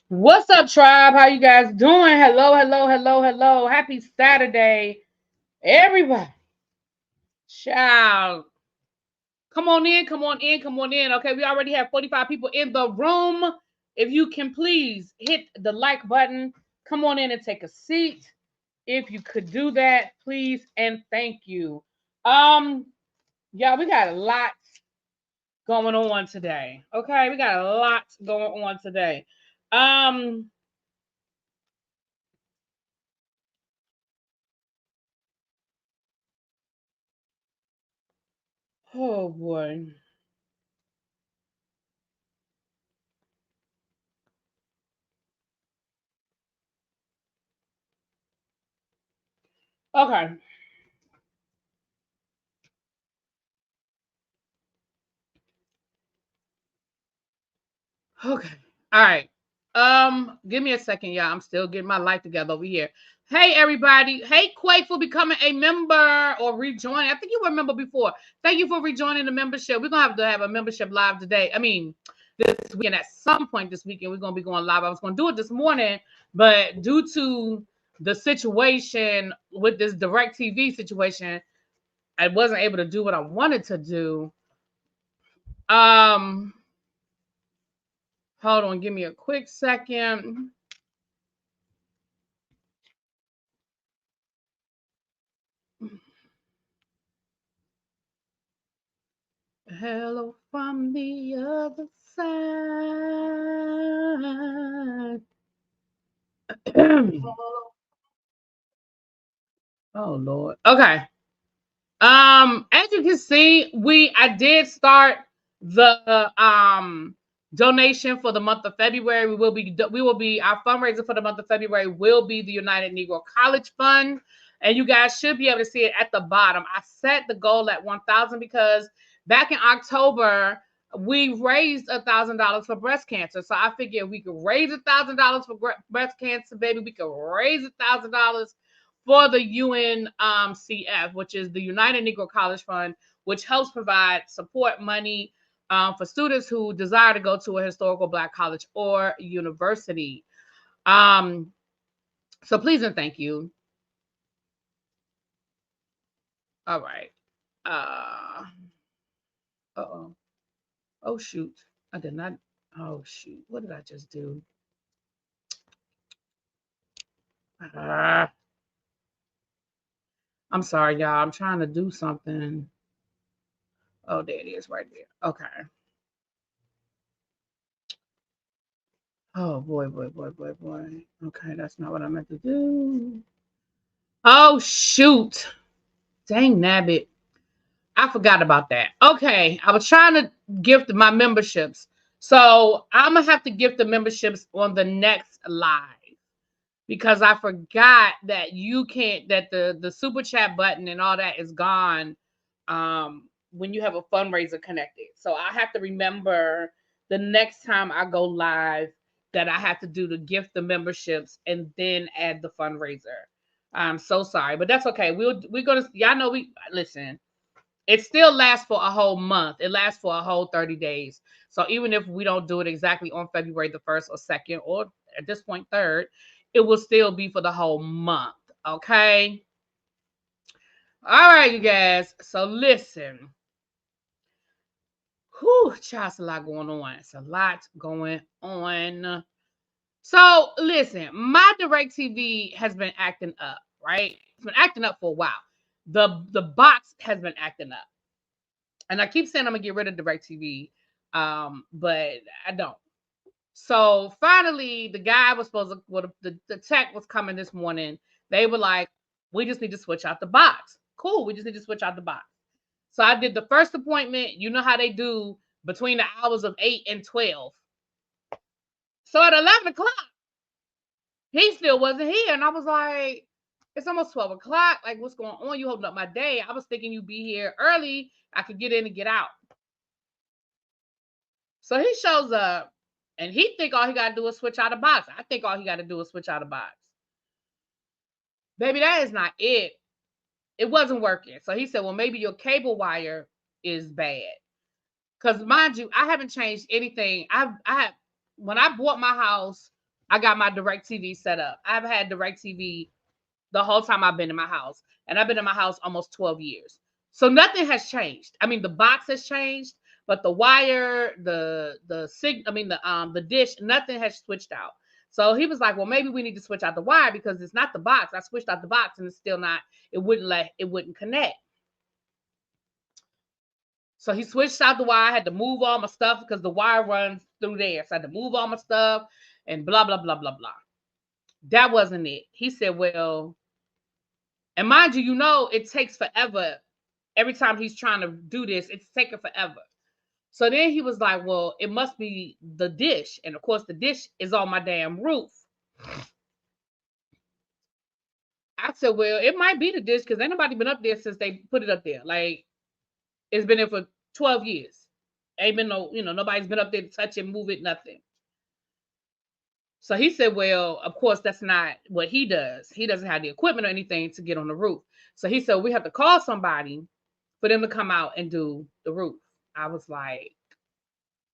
What's up, tribe? How you guys doing? Hello, hello, hello, hello. Happy Saturday, everybody. Child. Come on in, come on in, come on in. Okay, we already have 45 people in the room. If you can please hit the like button, come on in and take a seat. If you could do that, please and thank you. Um, yeah, we got a lot going on today. Okay, we got a lot going on today. Um, oh boy. Okay. Okay. All right. Give me a second, y'all. I'm still getting my life together over here. Hey, everybody. Hey, Quay, for becoming a member or rejoining. I think you were a member before. Thank you for rejoining the membership. We're going to have a membership live today. I mean, this weekend, at some point this weekend, we're going to be going live. I was going to do it this morning, but due to the situation with this direct TV situation, I wasn't able to do what I wanted to do. Um, Hold on, give me a quick second. Hello from the other side. Oh Lord. Okay. As you can see, I did start the donation for the month of February. We will be our fundraiser for the month of February will be the United Negro College Fund. And you guys should be able to see it at the bottom. I set the goal at 1,000 because back in October we raised $1,000 for breast cancer. So I figured we could raise $1,000 for breast cancer, baby. We could raise $1,000 for the UNCF, which is the United Negro College Fund, which helps provide support money for students who desire to go to a historical Black college or university. Um, so please and thank you. All right. Oh. Oh shoot. I did not. Oh shoot. What did I just do? Ah, I'm sorry, y'all. I'm trying to do something. Oh, there it is right there. Okay. Oh boy, boy, boy, boy, boy. Okay, that's not what I meant to do. Oh shoot. Dang nabbit. I forgot about that. Okay. I was trying to gift my memberships. So I'm gonna have to gift the memberships on the next live because I forgot that you can't that the super chat button and all that is gone when you have a fundraiser connected. So I have to remember the next time I go live that I have to do the gift the memberships and then add the fundraiser. I'm so sorry, but that's okay. We're gonna y'all know we listen. It still lasts for a whole month. It lasts for a whole 30 days. So even if we don't do it exactly on February the 1st or 2nd, or at this point, 3rd, it will still be for the whole month. Okay. All right, you guys. So listen. Whew, child, it's a lot going on. It's a lot going on. So listen, my direct TV has been acting up, right? It's been acting up for a while. The box has been acting up. And I keep saying I'm gonna get rid of DirecTV, but I don't. So finally, the guy was supposed to, well, the tech was coming this morning. They were like, we just need to switch out the box. Cool, we just need to switch out the box. So I did the first appointment. You know how they do between the hours of 8 and 12. So at 11 o'clock, he still wasn't here. And I was like, it's almost 12 o'clock. Like, what's going on? You holding up my day. I was thinking you'd be here early. I could get in and get out. So he shows up and he think all he got to do is switch out a box. I think all he got to do is switch out a box. Baby, that is not it. It wasn't working. So he said, well, maybe your cable wire is bad. Because mind you, I haven't changed anything. I have when I bought my house I got my DirecTV set up. I've had DirecTV the whole time I've been in my house, and I've been in my house almost 12 years. So nothing has changed. I mean, the box has changed, but the wire, the dish, nothing has switched out. So he was like, well, maybe we need to switch out the wire because it's not the box. I switched out the box and it's still not, it wouldn't connect. So he switched out the wire. I had to move all my stuff because the wire runs through there. So I had to move all my stuff and blah, blah, blah, blah, blah. That wasn't it. He said, well, and mind you, you know, it takes forever. Every time he's trying to do this, it's taking forever. So then he was like, well, it must be the dish. And of course, the dish is on my damn roof. I said, well, it might be the dish because ain't nobody been up there since they put it up there. Like, it's been there for 12 years. Ain't been no, nobody's been up there to touch it, move it, nothing. So he said, well, of course, that's not what he does. He doesn't have the equipment or anything to get on the roof. So he said, we have to call somebody for them to come out and do the roof. I was like,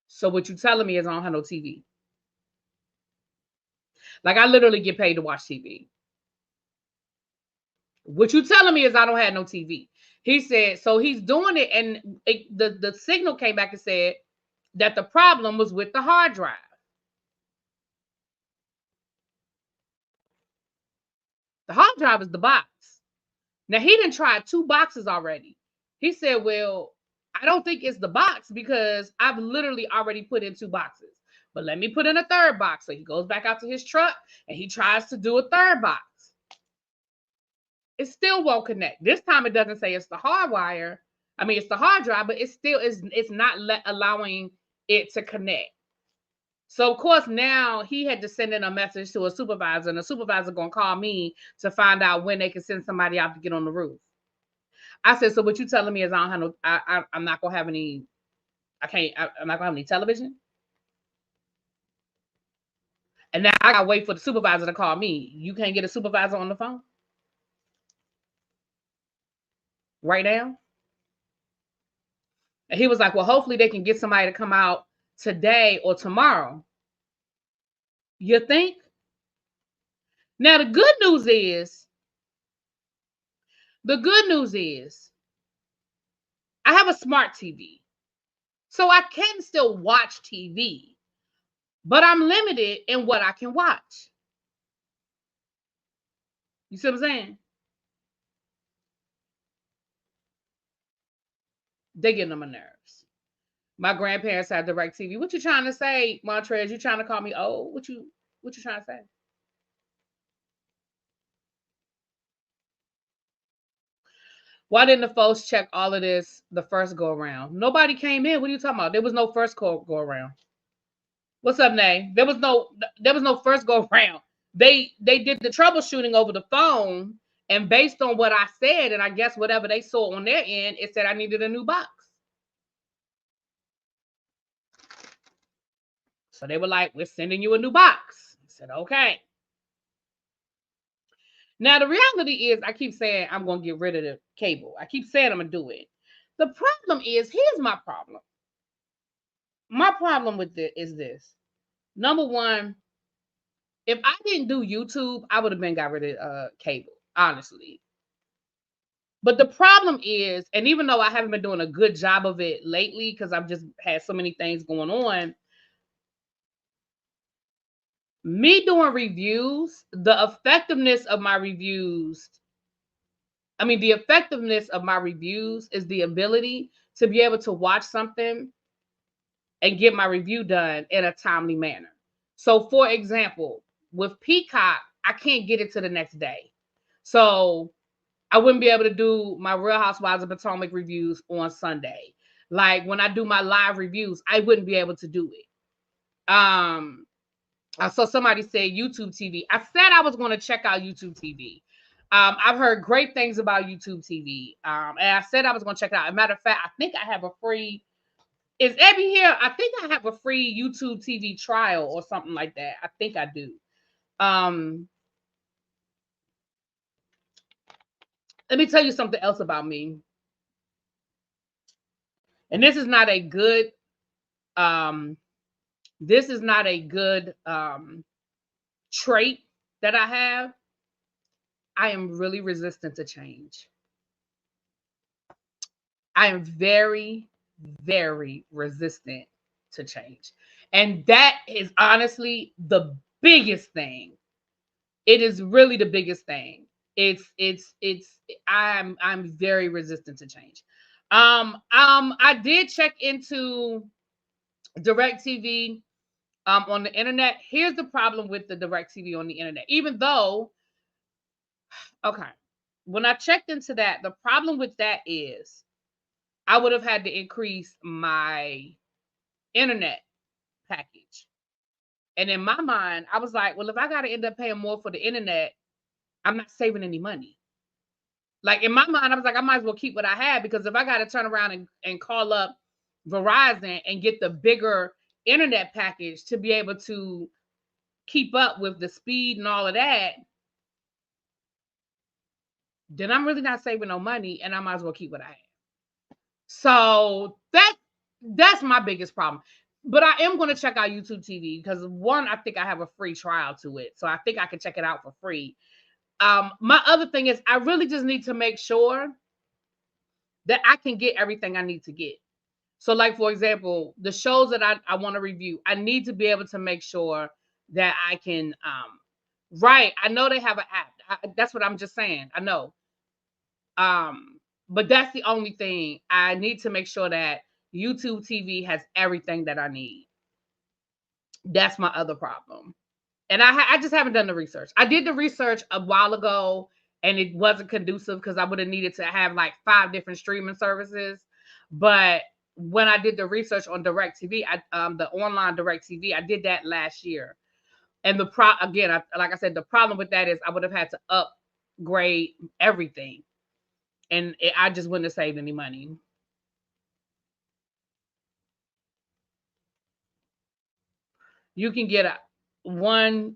so what you telling me is I don't have no TV? Like, I literally get paid to watch TV. What you telling me is I don't have no TV. He said, so he's doing it, and the signal came back and said that the problem was with the hard drive. The hard drive is the box. Now, he didn't try 2 boxes already. He said, well, I don't think it's the box because I've literally already put in 2 boxes. But let me put in a 3rd box. So he goes back out to his truck and he tries to do a 3rd box. It still won't connect. This time it doesn't say it's the hard wire. I mean, it's the hard drive, but it's not allowing it to connect. So, of course, now he had to send in a message to a supervisor, and the supervisor going to call me to find out when they can send somebody out to get on the roof. I said, so what you telling me is I don't have no, I'm not going to have any, I'm not going to have any television? And now I got to wait for the supervisor to call me. You can't get a supervisor on the phone? Right now? And he was like, well, hopefully they can get somebody to come out today or tomorrow. You think? Now, the good news is I have a smart TV. So I can still watch TV, but I'm limited in what I can watch. You see what I'm saying? They getting on my nerves. My grandparents had DirecTV. What you trying to say, Montrez? You trying to call me old? What you trying to say? Why didn't the folks check all of this the first go around? Nobody came in. What are you talking about? There was no first go around. What's up, Nay? There was no first go around. They did the troubleshooting over the phone, and based on what I said, and I guess whatever they saw on their end, it said I needed a new box. So they were like, we're sending you a new box. I said, okay. Now, the reality is, I keep saying I'm going to get rid of the cable. I keep saying I'm going to do it. The problem is, here's my problem. My problem with it is this. Number one, if I didn't do YouTube, I would have been got rid of cable, honestly. But the problem is, and even though I haven't been doing a good job of it lately, because I've just had so many things going on, me doing reviews, the effectiveness of my reviews is the ability to be able to watch something and get my review done in a timely manner. So, for example, with Peacock, I can't get it to the next day. So, I wouldn't be able to do my Real Housewives of Potomac reviews on Sunday. Like, when I do my live reviews, I wouldn't be able to do it. I saw somebody say YouTube TV. I said I was going to check out YouTube TV. I've heard great things about YouTube TV. And I said I was going to check it out. As a matter of fact, I think I have a free. Is Abby here? I think I have a free YouTube TV trial or something like that. I think I do. Let me tell you something else about me. And this is not a good trait that I have. I am really resistant to change. I am very, very resistant to change. And that is honestly the biggest thing. It is really the biggest thing. I'm very resistant to change. I did check into DirecTV on the internet. Here's the problem with the DirecTV on the internet. Even though, okay, when I checked into that, the problem with that is I would have had to increase my internet package. And in my mind, I was like, well, if I got to end up paying more for the internet, I'm not saving any money. Like in my mind, I was like, I might as well keep what I had, because if I got to turn around and call up Verizon and get the bigger internet package to be able to keep up with the speed and all of that, then I'm really not saving no money, and I might as well keep what I have. So that's my biggest problem. But I am going to check out YouTube TV because, one, I think I have a free trial to it. So I think I can check it out for free. My other thing is I really just need to make sure that I can get everything I need to get. So, like, for example, the shows that I want to review, I need to be able to make sure that I can, right. I know they have an app. That's what I'm just saying. I know. But that's the only thing. I need to make sure that YouTube TV has everything that I need. That's my other problem. And I just haven't done the research. I did the research a while ago, and it wasn't conducive because I would have needed to have like 5 different streaming services. But when I did the research on DirecTV, the online DirecTV, I did that last year. And like I said, the problem with that is I would have had to upgrade everything, and I just wouldn't have saved any money. You can get Uncle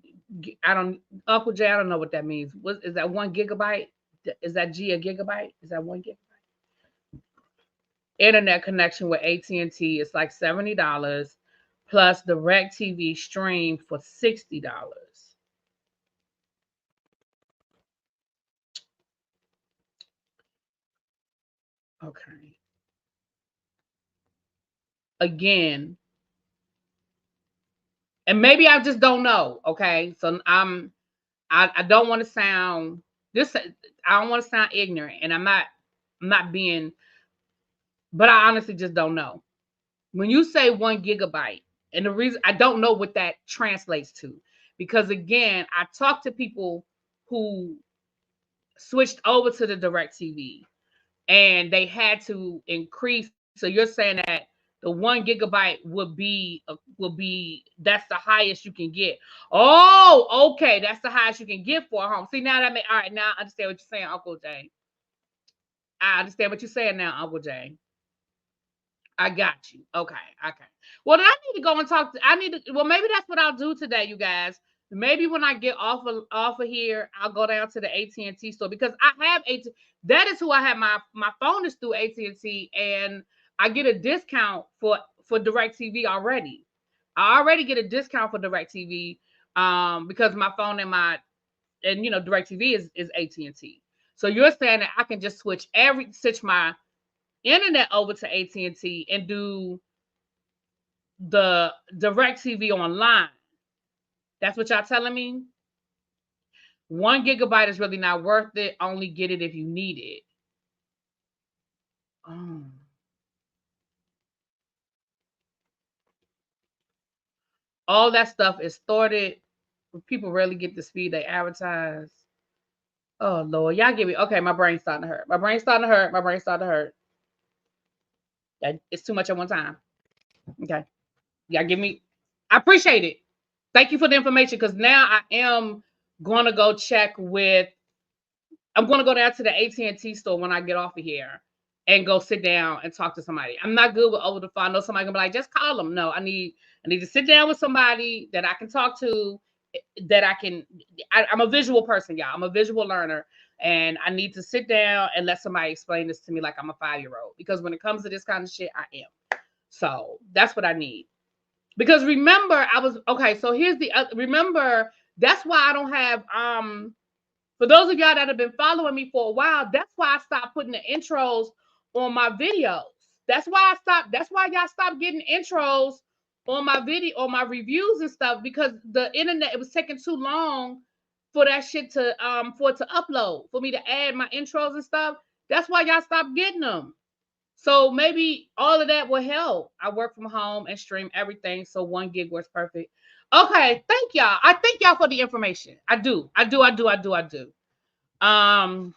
Jay, I don't know what that means. What is that, 1 gigabyte? Is that G a gigabyte? Is that 1 gigabyte? Internet connection with AT&T is like $70 plus DirecTV stream for $60. Okay. Again, and maybe I just don't know. Okay, so I don't want to sound this. I don't want to sound ignorant, and I'm not being, but I honestly just don't know. When you say 1 gigabyte, and the reason I don't know what that translates to, because again, I talked to people who switched over to the DirecTV, and they had to increase. So you're saying that the 1 gigabyte would be that's the highest you can get. Oh, okay, that's the highest you can get for a home. See, now all right. Now I understand what you're saying, Uncle Jay. I understand what you're saying now, Uncle Jay. I got you. Okay. Well, then I need to go and talk to. Well, maybe that's what I'll do today, you guys. Maybe when I get off of here, I'll go down to the AT&T store, because I have AT. That is who I have. My phone is through AT&T, and I get a discount for DirecTV already. I already get a discount for DirecTV because my phone and DirecTV is AT&T. So you're saying that I can just switch my internet over to AT&T and do the DirecTV online. That's what y'all telling me? 1 gigabyte is really not worth it. Only get it if you need it. Oh. All that stuff is thwarted. People rarely get the speed they advertise. Oh Lord, y'all give me okay. My brain's starting to hurt. My brain's starting to hurt. It's too much at one time. Okay, y'all give me. I appreciate it. Thank you for the information, because now I am going to go check with. I'm going to go down to the AT&T store when I get off of here and go sit down and talk to somebody. I'm not good with over the phone. I know somebody can be like, just call them. No, I need to sit down with somebody that I can talk to, that I'm a visual person, y'all. I'm a visual learner, and I need to sit down and let somebody explain this to me like I'm a 5-year-old, because when it comes to this kind of shit, I am. So that's what I need. Because remember, so here's remember That's why I don't have for those of y'all that have been following me for a while, that's why I stopped putting the intros on my videos. That's why I stopped. That's why y'all stopped getting intros on my video, on my reviews and stuff, because the internet, it was taking too long for that shit to for it to upload, for me to add my intros and stuff. That's why y'all stopped getting them. So maybe all of that will help. I work from home and stream everything, so 1 gig works perfect. Okay, thank y'all. I thank y'all for the information. I do. Um,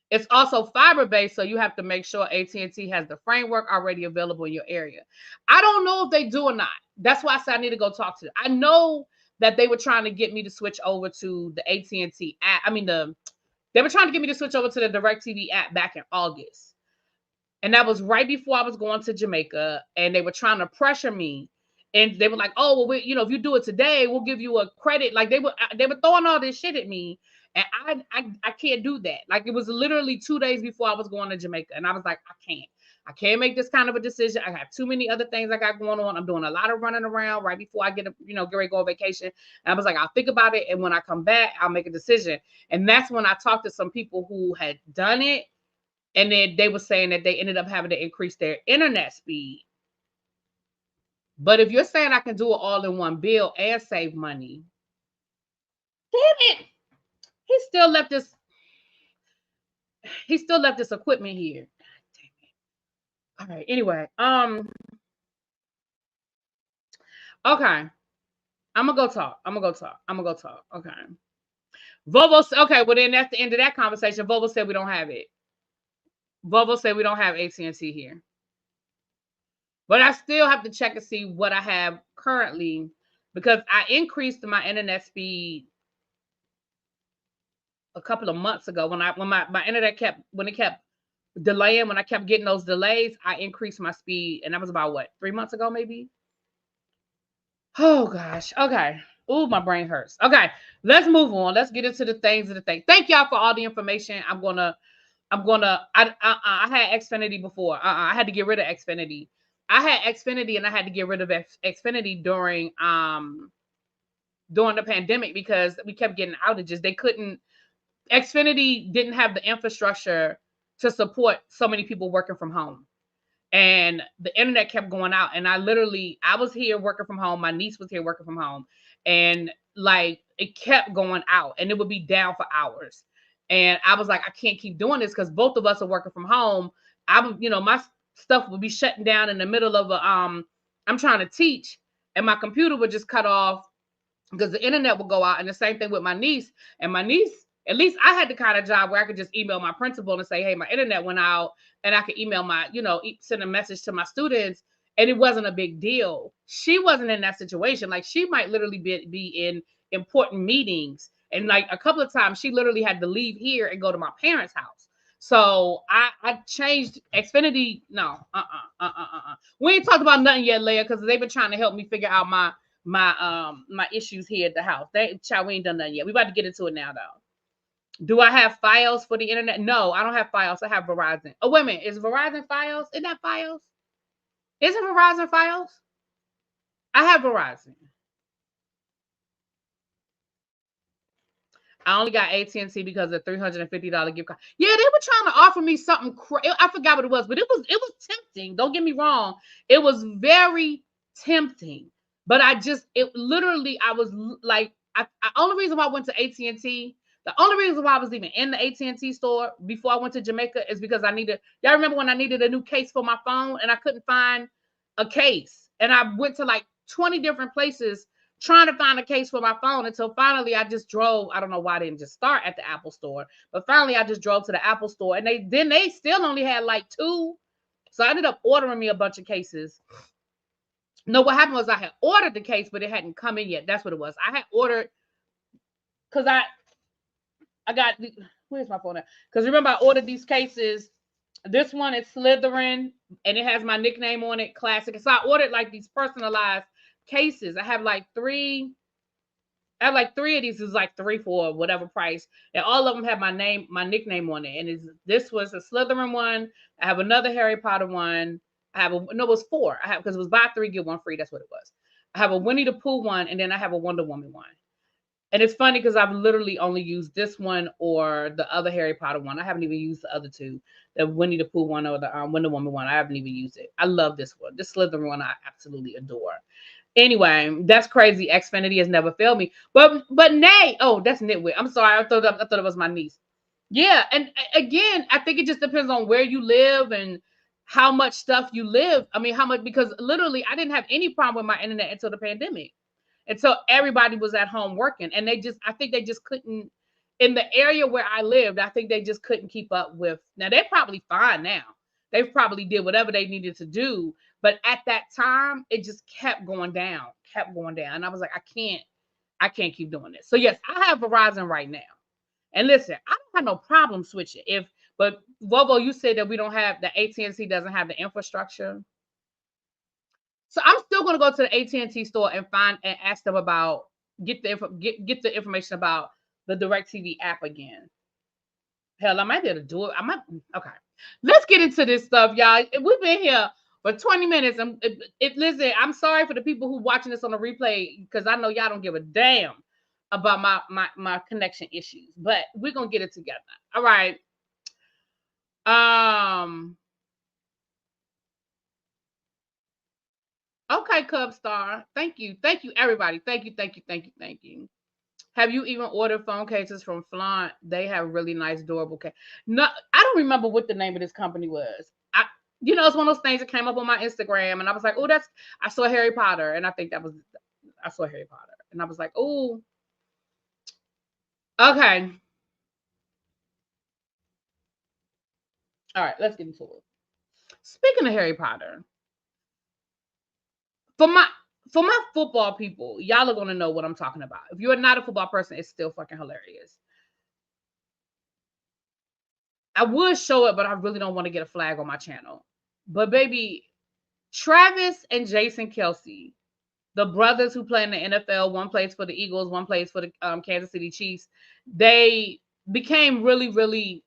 it's also fiber based, so you have to make sure AT&T has the framework already available in your area. I don't know if they do or not. That's why I said I need to go talk to them. I know that they were trying to get me to switch over to the AT&T app. They were trying to get me to switch over to the DirecTV app back in August. And that was right before I was going to Jamaica, and they were trying to pressure me. And they were like, "Oh, well, if you do it today, we'll give you a credit." Like they were throwing all this shit at me, and I can't do that. Like it was literally 2 days before I was going to Jamaica, and I was like, I can't make this kind of a decision. I have too many other things I got going on. I'm doing a lot of running around right before I get ready to go on vacation. And I was like, I'll think about it, and when I come back, I'll make a decision. And that's when I talked to some people who had done it. And then they were saying that they ended up having to increase their internet speed. But if you're saying I can do it all in one bill and save money, damn it. He still left this equipment here. Damn it. All right. Anyway, okay. I'm gonna go talk. Okay. Volvo. Okay. Well, then that's the end of that conversation. Volvo said we don't have it. Volvo said we don't have AT&T here. But I still have to check and see what I have currently, because I increased my internet speed a couple of months ago when my internet kept delaying. When I kept getting those delays, I increased my speed, and that was about 3 months ago, maybe. Oh gosh. Okay. Ooh, my brain hurts. Okay, let's move on. Let's get into the things of the thing. Thank y'all for all the information. I had Xfinity before. I had to get rid of Xfinity. I had Xfinity and I had to get rid of Xfinity during the pandemic because we kept getting outages. Xfinity didn't have the infrastructure to support so many people working from home. And the internet kept going out. And I was here working from home. My niece was here working from home. And like it kept going out and it would be down for hours. And I was like, I can't keep doing this because both of us are working from home. My stuff would be shutting down in the middle of I'm trying to teach, and my computer would just cut off because the internet would go out. And the same thing with my niece. And my niece, at least I had the kind of job where I could just email my principal and say, hey, my internet went out, and I could email send a message to my students, and it wasn't a big deal. She wasn't in that situation. Like she might literally be in important meetings. And like a couple of times she literally had to leave here and go to my parents' house. So I changed Xfinity. No, we ain't talked about nothing yet, Leia, because they've been trying to help me figure out my issues here at the house. We ain't done nothing yet. We about to get into it now though. Do I have Fios for the internet? No, I don't have Fios. I have Verizon. Oh, wait a minute. Is Verizon Fios? Isn't that Fios? Isn't Verizon Fios? I have Verizon. I only got AT&T because of the $350 gift card. Yeah, they were trying to offer me something crazy. I forgot what it was, but it was tempting. Don't get me wrong. It was very tempting. But I was like, only reason why I went to AT&T, the only reason why I was even in the AT&T store before I went to Jamaica is because y'all remember when I needed a new case for my phone and I couldn't find a case. And I went to like 20 different places trying to find a case for my phone until finally I just drove. I don't know why I didn't just start at the Apple store, but finally I just drove to the Apple store, and they still only had like 2. So I ended up ordering me a bunch of cases. No, what happened was I had ordered the case, but it hadn't come in yet. That's what it was. I had ordered because I got where's my phone at? Because remember I ordered these cases. This one is Slytherin and it has my nickname on it, classic. So I ordered like these personalized cases. I have like 3 of these. Is like 3 for whatever price, and all of them have my nickname on it. And this was a Slytherin one. I have another Harry Potter one. It was 4. I have, because it was buy 3 get 1 free. That's what it was. I have a Winnie the Pooh one, and then I have a Wonder Woman one. And it's funny because I've literally only used this one or the other Harry Potter one. I haven't even used the other two, the Winnie the Pooh one or the Wonder Woman one. I haven't even used it. I love this one. This Slytherin one I absolutely adore. Anyway, that's crazy. Xfinity has never failed me. But nay, oh, that's Nitwit. I'm sorry. I thought it was my niece. Yeah, and again, I think it just depends on where you live and how much stuff you live. I mean, how much, because literally I didn't have any problem with my internet until the pandemic. Until everybody was at home working. And I think they just couldn't, in the area where I lived, I think they just couldn't keep up with. Now they're probably fine now. They probably did whatever they needed to do. But at that time, it just kept going down, kept going down. And I was like, I can't keep doing this. So yes, I have Verizon right now. And listen, I don't have no problem switching. But Volvo, you said that we don't have, the AT&T doesn't have the infrastructure. So I'm still going to go to the AT&T store and ask them about, get the information about the DirecTV app again. Hell, I might be able to do it. Okay. Let's get into this stuff, y'all. We've been here for 20 minutes. Listen, I'm sorry for the people who watching this on the replay, because I know y'all don't give a damn about my connection issues, but we're going to get it together. All right. Okay, Cub Star. Thank you, everybody. Thank you. Have you even ordered phone cases from Flaunt? They have really nice, durable case. No, I don't remember what the name of this company was. It's one of those things that came up on my Instagram, and I was like, oh, I saw Harry Potter, and I saw Harry Potter, and I was like, oh, okay. All right, let's get into it. Speaking of Harry Potter, for my football people, y'all are gonna know what I'm talking about. If you're not a football person, it's still fucking hilarious. I would show it, but I really don't want to get a flag on my channel. But baby, Travis and Jason Kelce, the brothers who play in the NFL, one plays for the Eagles, one plays for the Kansas City Chiefs. They became really, really,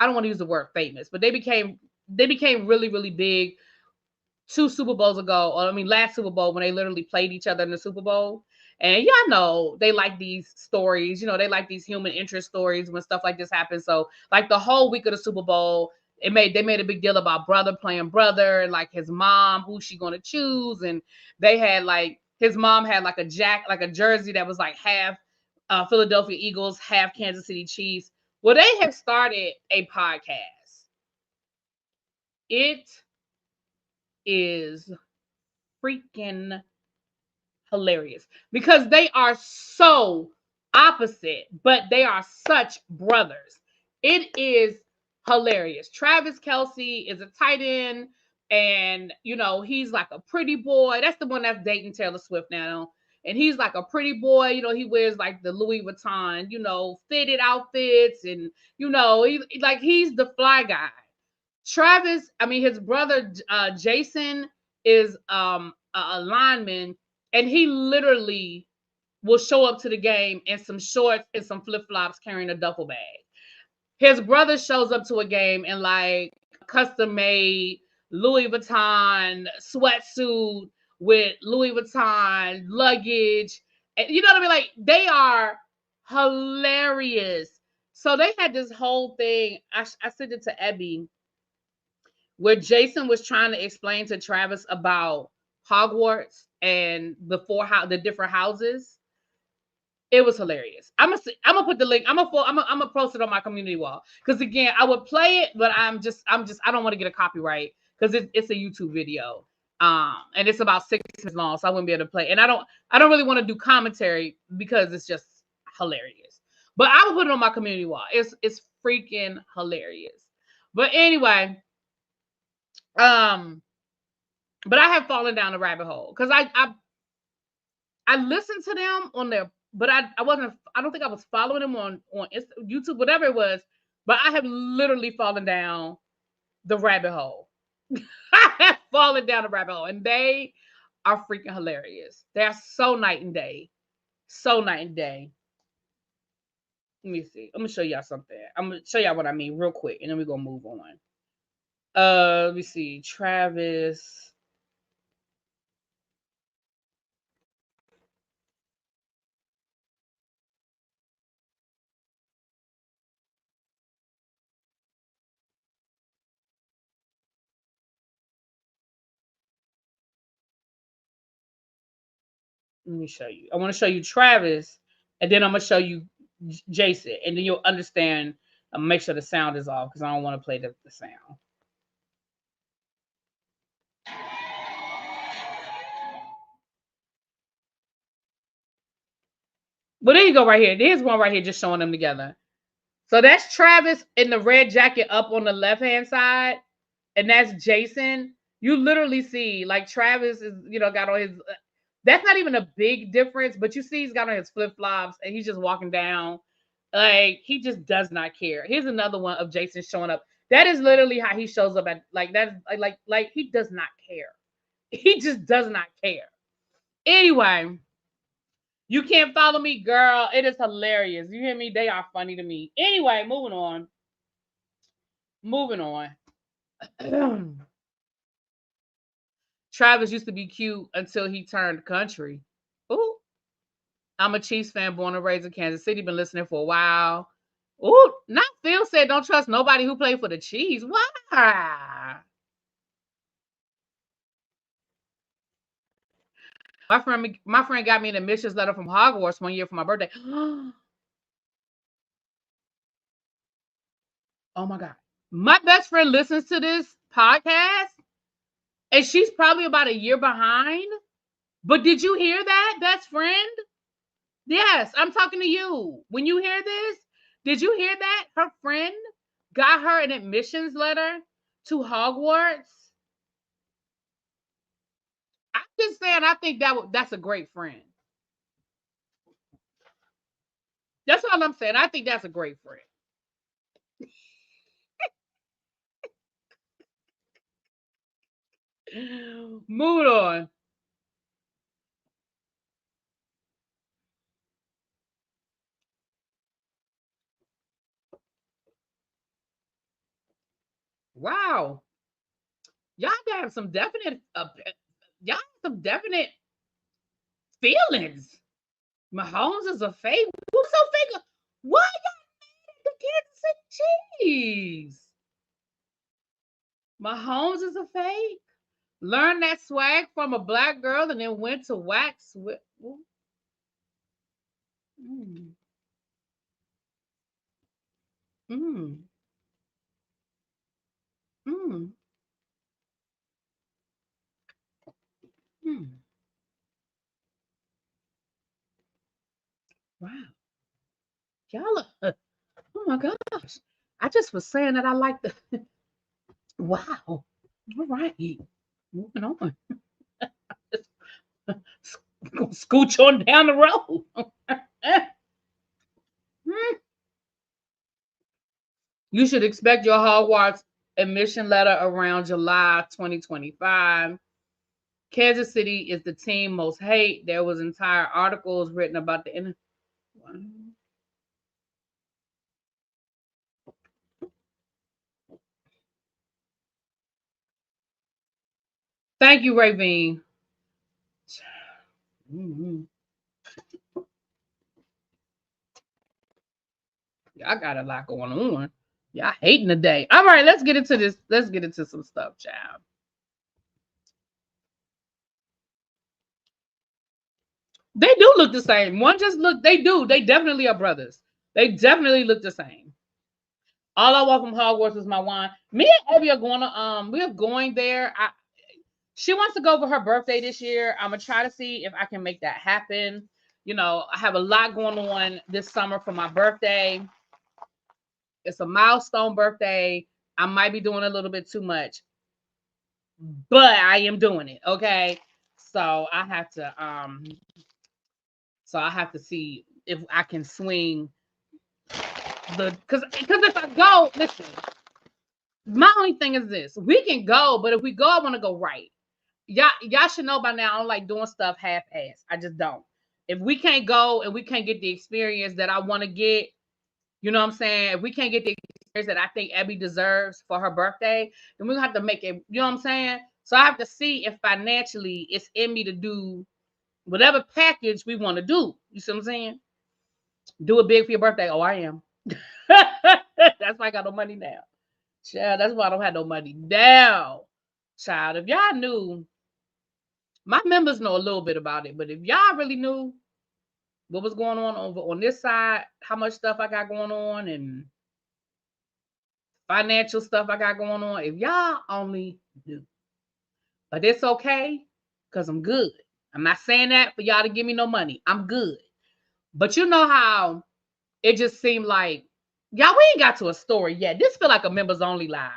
I don't want to use the word famous, but they became really, really big 2 Super Bowls ago, or last Super Bowl, when they literally played each other in the Super Bowl. And y'all know they like these stories, they like these human interest stories when stuff like this happens. So like the whole week of the Super Bowl, they made a big deal about brother playing brother, and like his mom, who she gonna choose. And they had like, his mom had like a jersey that was like half Philadelphia Eagles, half Kansas City Chiefs. Well, they have started a podcast. It is freaking hilarious because they are so opposite, but they are such brothers. It is hilarious. Travis Kelce is a tight end, and he's like a pretty boy. That's the one that's dating Taylor Swift now. And he's like a pretty boy. He wears like the Louis Vuitton, fitted outfits, and he's the fly guy. Travis, his brother Jason is a lineman, and he literally will show up to the game in some shorts and some flip-flops carrying a duffel bag. His brother shows up to a game in like custom-made Louis Vuitton sweatsuit with Louis Vuitton luggage. And you know what I mean? Like, they are hilarious. So they had this whole thing. I sent it to Ebby, where Jason was trying to explain to Travis about Hogwarts and the different houses. It was hilarious. I'm gonna put the link. I'm gonna post it on my community wall, because again, I would play it, but I don't want to get a copyright because it's a YouTube video. And it's about 6 minutes long, so I wouldn't be able to play. And I don't really want to do commentary because it's just hilarious. But I will put it on my community wall. It's freaking hilarious. But anyway, but I have fallen down the rabbit hole because I listened to them on their, but I don't think I was following them on YouTube, whatever it was. But I have literally fallen down the rabbit hole. I have fallen down the rabbit hole, and they are freaking hilarious. They're so night and day, so night and day. Let me see. I'm gonna show y'all something. I'm gonna show y'all what I mean real quick, and then we're gonna move on. Let me see. Travis. Let me show you. I want to show you Travis, and then I'm gonna show you Jason, and then you'll understand. I'm make sure the sound is off because I don't want to play the sound. But there you go, right here. There's one right here, just showing them together. So that's Travis in the red jacket up on the left hand side, and that's Jason. You literally see like Travis is, got on his. That's not even a big difference, but you see he's got on his flip flops and he's just walking down. Like he just does not care. Here's another one of Jason showing up. That is literally how he shows up at like that. Like he does not care. He just does not care. Anyway, you can't follow me, girl. It is hilarious. You hear me? They are funny to me. Anyway, moving on. Moving on. Travis used to be cute until he turned country. Ooh. I'm a Chiefs fan, born and raised in Kansas City. Been listening for a while. Ooh, not Phil said don't trust nobody who played for the Chiefs. Why? My friend got me an admissions letter from Hogwarts one year for my birthday. Oh my God. My best friend listens to this podcast, and she's probably about a year behind. But did you hear that, best friend? Yes, I'm talking to you. When you hear this, did you hear that? Her friend got her an admissions letter to Hogwarts. I'm just saying, I think that's a great friend. That's all I'm saying. I think that's a great friend. Moving on. Wow. Y'all have some definite y'all have some definite feelings. Mahomes is a fake. Who's so fake? Why y'all mad at the Kansas City Chiefs? Mahomes is a fake. Learned that swag from a black girl and then went to wax with. Mm, mm, mm, mm. Wow. Y'all are, oh my gosh. I just was saying that I like the wow. All right. Moving on. Scooch on down the road. You should expect your Hogwarts admission letter around July 2025. Kansas City is the team most hate. There was entire articles written about the. Thank you, Ravine. Mm-hmm. Y'all got a lot going on. Y'all hating today. All right, let's get into this. Let's get into some stuff, child. They do look the same. One just look. They do. They definitely are brothers. They definitely look the same. All I want from Hogwarts is my wine. Me and Abby are going to we are going there. She wants to go for her birthday this year. I'm gonna try to see if I can make that happen. I have a lot going on this summer for my birthday. It's a milestone birthday. I might be doing a little bit too much, but I am doing it. Okay. So I have to see if I can swing because if I go, listen, my only thing is this: we can go, but if we go, I want to go right. Y'all should know by now I don't like doing stuff half-ass. I just don't. If we can't go and we can't get the experience that I want to get, you know what I'm saying? If we can't get the experience that I think Abby deserves for her birthday, then we're gonna have to make it, you know what I'm saying? So I have to see if financially it's in me to do whatever package we want to do. You see what I'm saying? Do it big for your birthday. Oh, I am. That's why I got no money now. Child, that's why I don't have no money now. Child, if y'all knew My members know a little bit about it, but if y'all really knew what was going on over on this side, how much stuff I got going on and financial stuff I got going on, if y'all only knew. But it's okay because I'm good. I'm not saying that for y'all to give me no money. I'm good. But you know how it just seemed like, y'all, we ain't got to a story yet. This feel like a members only live.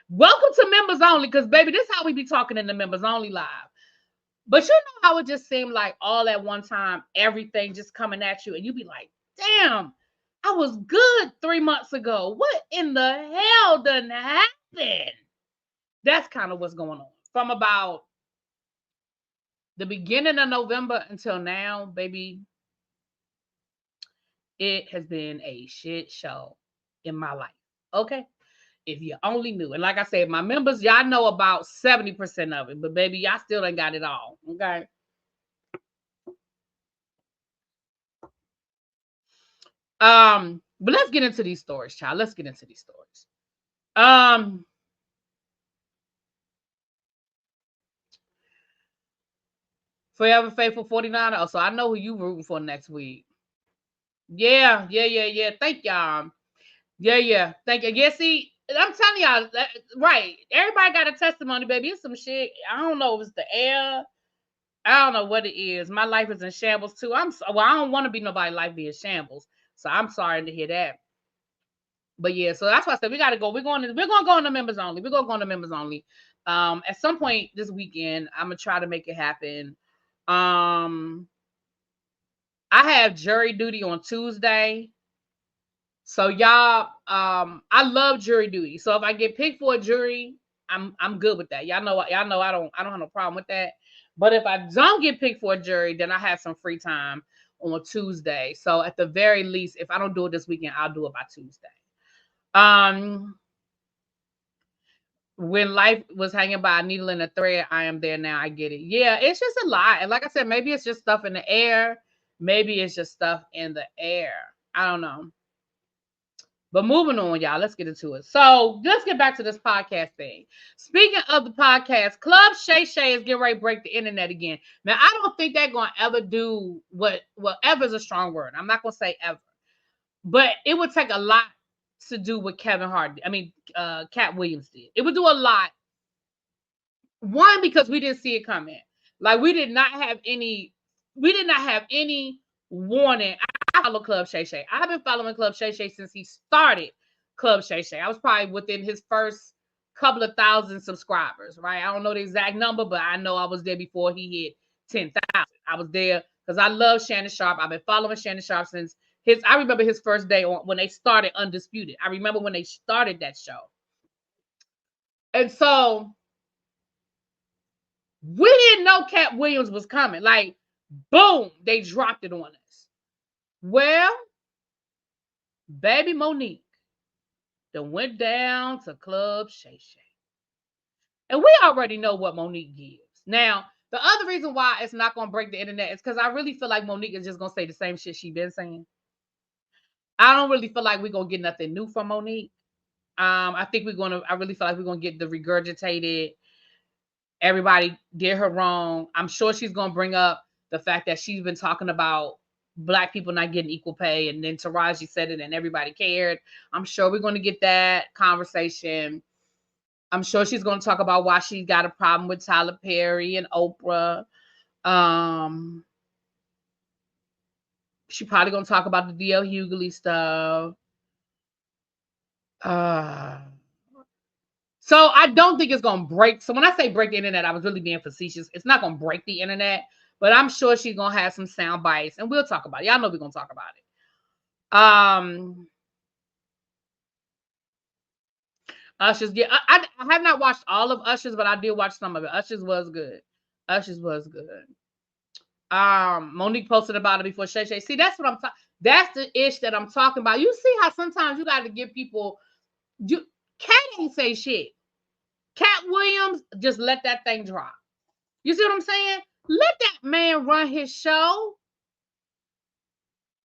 Welcome to members only, because baby, this is how we be talking in the members only live. But you know how it just seemed like all at one time, everything just coming at you, and you be like, damn, I was good 3 months ago. What in the hell done happened? That's kind of what's going on. From about the beginning of November until now, baby, it has been a shit show in my life. Okay? If you only knew. And like I said, my members, y'all know about 70% of it, but baby, y'all still ain't got it all. Okay? But let's get into these stories, child. Let's get into these stories. Forever Faithful 49. Oh, so I know who you rooting for next week. Yeah. Thank y'all. Yeah. Thank you. Yeah, see, I'm telling y'all, right. Everybody got a testimony, baby. It's some shit. I don't know if it's the air. I don't know what it is. My life is in shambles too. I don't want to be nobody's life be in shambles. So I'm sorry to hear that. But yeah, so that's why I said we gotta go. We're gonna go on the members only. We're gonna go on the members only. At some point this weekend, I'm gonna try to make it happen. I have jury duty on Tuesday. So y'all, I love jury duty. So if I get picked for a jury, I'm good with that. Y'all know I don't have no problem with that. But if I don't get picked for a jury, then I have some free time on Tuesday. So at the very least, if I don't do it this weekend, I'll do it by Tuesday. When life was hanging by a needle and a thread, I am there now. I get it. Yeah, it's just a lot. And like I said, maybe it's just stuff in the air. Maybe it's just stuff in the air. I don't know. But moving on, y'all, let's get into it. So let's get back to this podcast thing. Speaking of the podcast, Club Shay is getting ready to break the internet again. Now, I don't think they're going to ever do ever is a strong word. I'm not going to say ever. But it would take a lot to do what Cat Williams did. It would do a lot. One, because we didn't see it coming. Like we did not have any warning. I follow Club Shay. I've been following Club Shay since he started Club Shay. I was probably within his first couple of thousand subscribers, right? I don't know the exact number, but I know I was there before he hit 10,000. I was there because I love Shannon Sharpe. I've been following Shannon Sharpe since I remember his first day when they started Undisputed. I remember when they started that show. And so we didn't know Cat Williams was coming. Like, boom, they dropped it on us. Well, baby Monique then went down to Club Shay. And we already know what Monique gives. Now, the other reason why it's not going to break the internet is because I really feel like Monique is just going to say the same shit she been saying. I don't really feel like we're going to get nothing new from Monique. I really feel like we're going to get the regurgitated, everybody did her wrong. I'm sure she's going to bring up the fact that she's been talking about Black people not getting equal pay, and then Taraji said it and everybody cared. I'm sure we're going to get that conversation. I'm sure she's going to talk about why she got a problem with Tyler Perry and Oprah. She probably going to talk about the D.L. Hughley stuff. So I don't think it's going to break. So when I say break the internet, I was really being facetious. It's not going to break the internet, but I'm sure she's going to have some sound bites, and we'll talk about it. Y'all know we're going to talk about it. Usher's, yeah, I have not watched all of Usher's, but I did watch some of it. Usher's was good. Monique posted about it before Shay. See, that's what I'm talking. That's the ish that I'm talking about. You see how sometimes you got to give people. Cat ain't say shit. Cat Williams just let that thing drop. You see what I'm saying? Let that man run his show.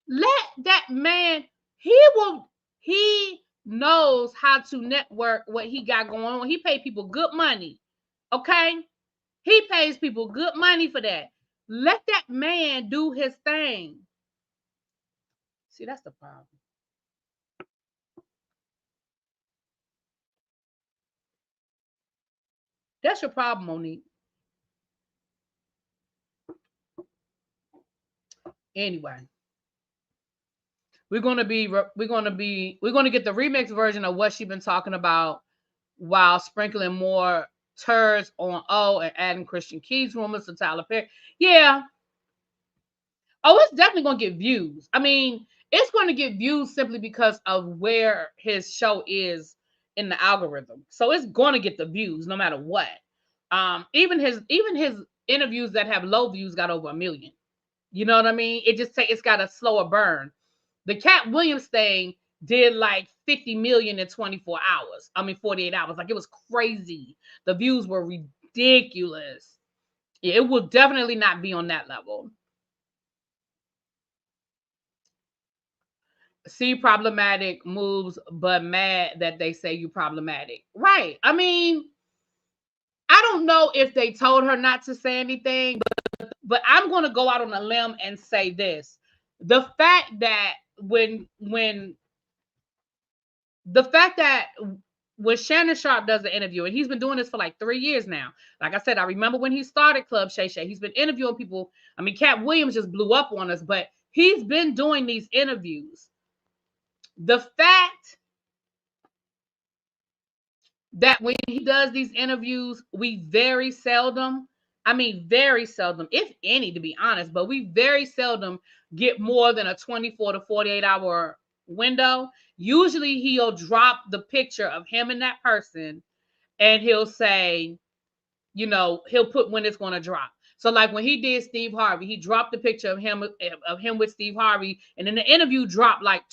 Let that man. He knows how to network what he got going on. He paid people good money. Okay? He pays people good money for that. Let that man do his thing. See, that's the problem. That's your problem, Monique. Anyway, we're gonna get the remix version of what she's been talking about while sprinkling more turds on O and adding Christian Keys rumors to Tyler Perry. Yeah. Oh, it's definitely gonna get views. I mean, it's gonna get views simply because of where his show is in the algorithm. So it's gonna get the views no matter what. Even his interviews that have low views got over 1 million. You know what I mean? It's got a slower burn. The Cat Williams thing did like 50 million in 24 hours. I mean 48 hours. Like, it was crazy. The views were ridiculous. Yeah, it will definitely not be on that level. See problematic moves, but mad that they say you problematic. Right. I mean, I don't know if they told her not to say anything, but I'm going to go out on a limb and say this. The fact that when Shannon Sharp does the interview, and he's been doing this for like 3 years now. Like I said, I remember when he started Club Shay Shay. He's been interviewing people. I mean, Cat Williams just blew up on us, but he's been doing these interviews. The fact that when he does these interviews, we very seldom, if any, to be honest, but we very seldom get more than a 24 to 48 hour window. Usually he'll drop the picture of him and that person, and he'll say, he'll put when it's going to drop. So like when he did Steve Harvey, he dropped the picture of him with Steve Harvey, and then the interview dropped like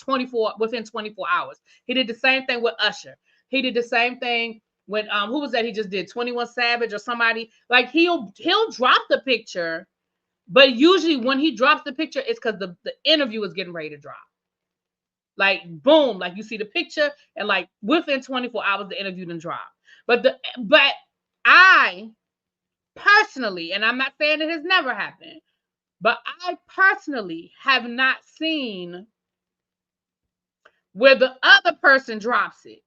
within 24 hours. He did the same thing with Usher. He did the same thing when who was that he just did? 21 Savage or somebody. Like he'll drop the picture, but usually when he drops the picture, it's because the interview is getting ready to drop. Like boom, like you see the picture, and like within 24 hours the interview done drop. But I personally, and I'm not saying it has never happened, but I personally have not seen where the other person drops it.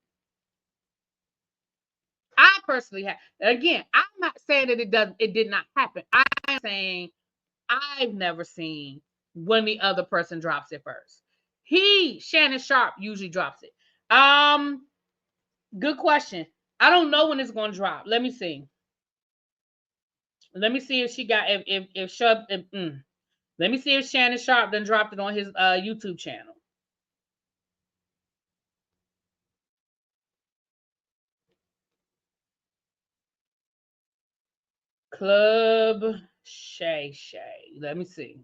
I personally have. Again, I'm not saying that it did not happen. I'm saying I've never seen when the other person drops it first. Shannon Sharp usually drops it. Good question. I don't know when it's going to drop. Let me see. Let me see if she got if Sharp. Let me see if Shannon Sharp then dropped it on his YouTube channel. Club Shay Shay. Let me see.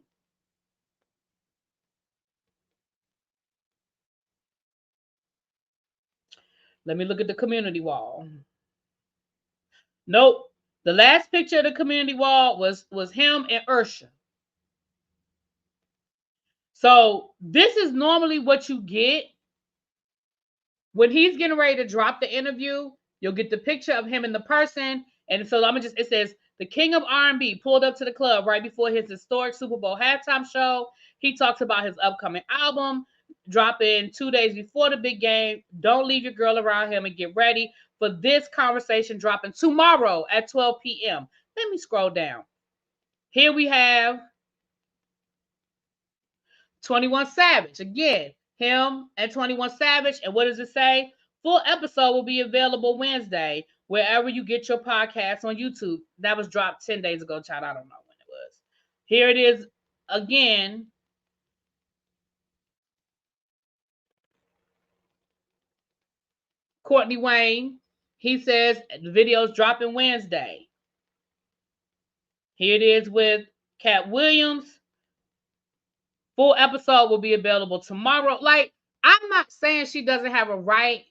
Let me look at the community wall. Nope. The last picture of the community wall was him and Ursha. So this is normally what you get when he's getting ready to drop the interview. You'll get the picture of him and the person, and so it says the king of R&B pulled up to the club right before his historic Super Bowl halftime show. He talks about his upcoming album dropping 2 days before the big game. Don't leave your girl around him and get ready for this conversation dropping tomorrow at 12 p.m. Let me scroll down. Here we have 21 Savage. Again, him and 21 Savage. And what does it say? Full episode will be available Wednesday, wherever you get your podcast on YouTube. That was dropped 10 days ago, child. I don't know when it was. Here it is again. Courtney Wayne. He says the video's dropping Wednesday. Here it is with Cat Williams. Full episode will be available tomorrow. Like, I'm not saying she doesn't have a right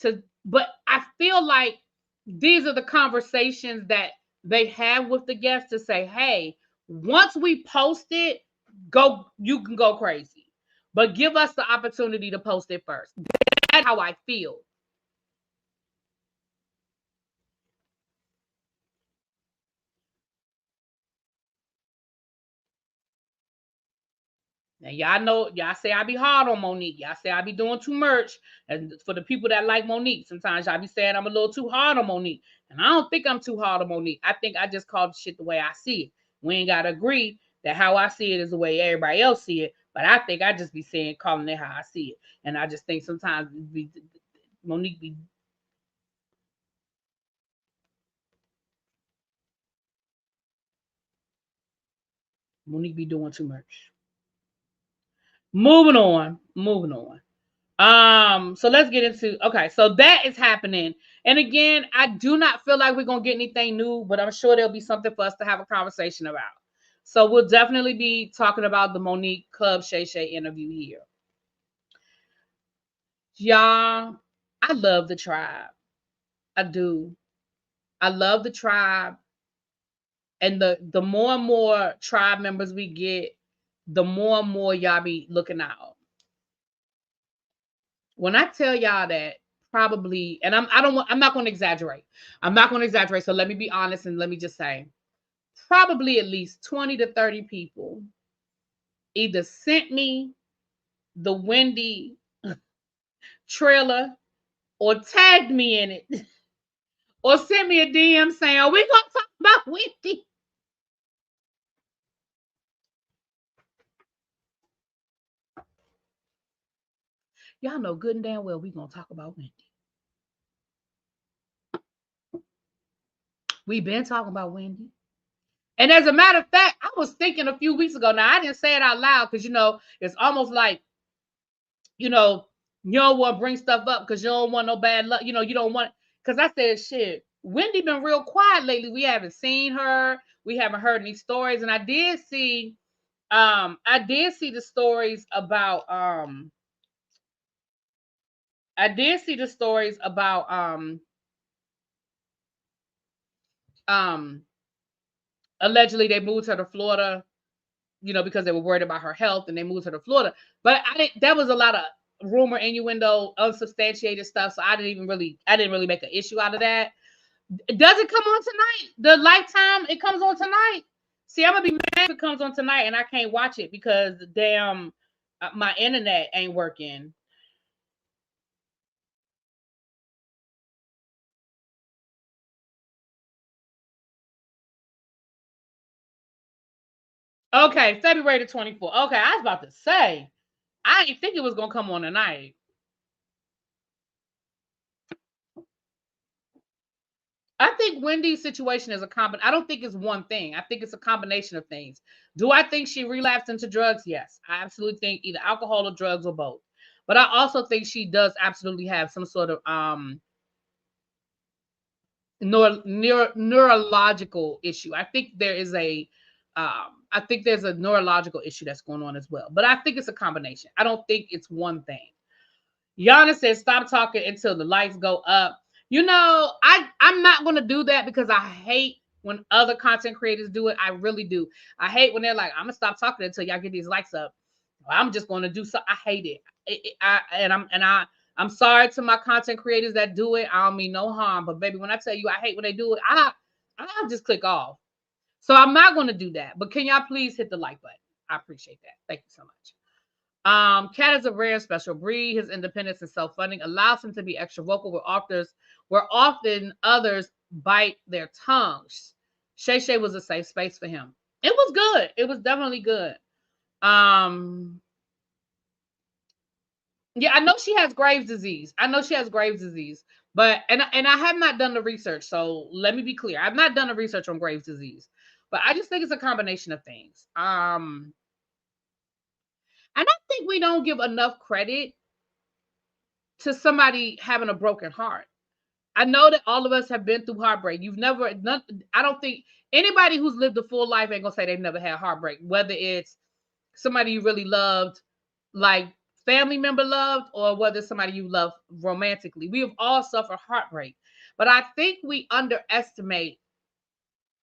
to, but I feel like these are the conversations that they have with the guests to say, hey, once we post it, you can go crazy, but give us the opportunity to post it first. That's how I feel. Now y'all know, y'all say I be hard on Monique. Y'all say I be doing too much. And for the people that like Monique, sometimes y'all be saying I'm a little too hard on Monique. And I don't think I'm too hard on Monique. I think I just call the shit the way I see it. We ain't gotta agree that how I see it is the way everybody else see it. But I think I just be saying calling it how I see it. And I just think sometimes Monique be doing too much. Moving on. So let's get into, okay, so that is happening. And again, I do not feel like we're gonna get anything new, but I'm sure there'll be something for us to have a conversation about. So we'll definitely be talking about the Monique Club Shay interview here. Y'all, I love the tribe. I do. I love the tribe. And the more and more tribe members we get, the more and more y'all be looking out. When I tell y'all that, probably, and I'm not going to exaggerate. I'm not going to exaggerate. So let me be honest and let me just say, probably at least 20 to 30 people either sent me the Wendy trailer or tagged me in it or sent me a DM saying, "Are we going to talk about Wendy?" Y'all know good and damn well we going to talk about Wendy. We've been talking about Wendy. And as a matter of fact, I was thinking a few weeks ago. Now, I didn't say it out loud because, it's almost like, you don't want to bring stuff up because you don't want no bad luck. You don't want, because I said, shit, Wendy been real quiet lately. We haven't seen her. We haven't heard any stories. And I did see the stories about, allegedly they moved her to Florida, because they were worried about her health and they moved her to Florida. But that was a lot of rumor, innuendo, unsubstantiated stuff. So I didn't really make an issue out of that. Does it come on tonight? The Lifetime, it comes on tonight. See, I'm gonna be mad if it comes on tonight and I can't watch it because damn, my internet ain't working. Okay, February the 24th. Okay, I was about to say, I didn't think it was gonna come on tonight. I think Wendy's situation is I don't think it's one thing. I think it's a combination of things. Do I think she relapsed into drugs? Yes. I absolutely think either alcohol or drugs or both. But I also think she does absolutely have some sort of neurological issue. I think there's a neurological issue that's going on as well. But I think it's a combination. I don't think it's one thing. Yana says, stop talking until the lights go up. I'm not going to do that because I hate when other content creators do it. I really do. I hate when they're like, I'm going to stop talking until y'all get these lights up. I'm just going to do so. I hate it. I'm sorry to my content creators that do it. I don't mean no harm, but baby, when I tell you I hate when they do it, I'll just click off. So I'm not going to do that. But can y'all please hit the like button? I appreciate that. Thank you so much. Cat is a rare special breed. His independence and self-funding allows him to be extra vocal where often others bite their tongues. Shay was a safe space for him. It was good. It was definitely good. Yeah, I know she has Graves' disease. But I have not done the research. So let me be clear. I've not done the research on Graves' disease. But I just think it's a combination of things. And I think we don't give enough credit to somebody having a broken heart. I know that all of us have been through heartbreak. I don't think anybody who's lived a full life ain't gonna say they've never had heartbreak, whether it's somebody you really loved, like family member loved, or whether it's somebody you love romantically. We have all suffered heartbreak. But I think we underestimate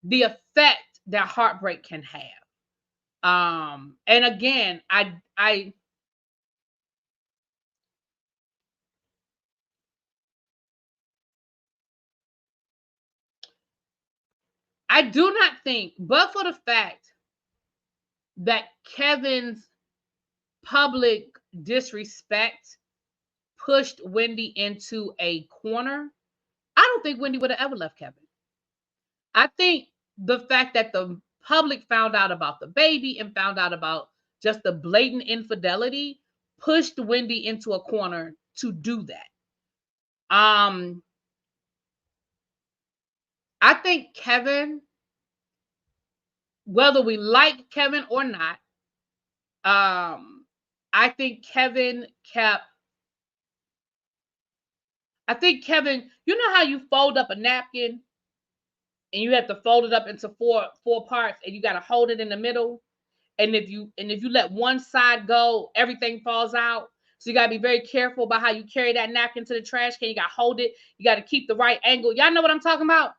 the effect that heartbreak can have. And again, I do not think, but for the fact that Kevin's public disrespect pushed Wendy into a corner, I don't think Wendy would have ever left Kevin. I think the fact that the public found out about the baby and found out about just the blatant infidelity pushed Wendy into a corner to do that. I think Kevin, whether we like Kevin or not, I think Kevin, you know how you fold up a napkin and you have to fold it up into four parts and you got to hold it in the middle. And if you let one side go, everything falls out. So you got to be very careful about how you carry that napkin to the trash can. You got to hold it. You got to keep the right angle. Y'all know what I'm talking about?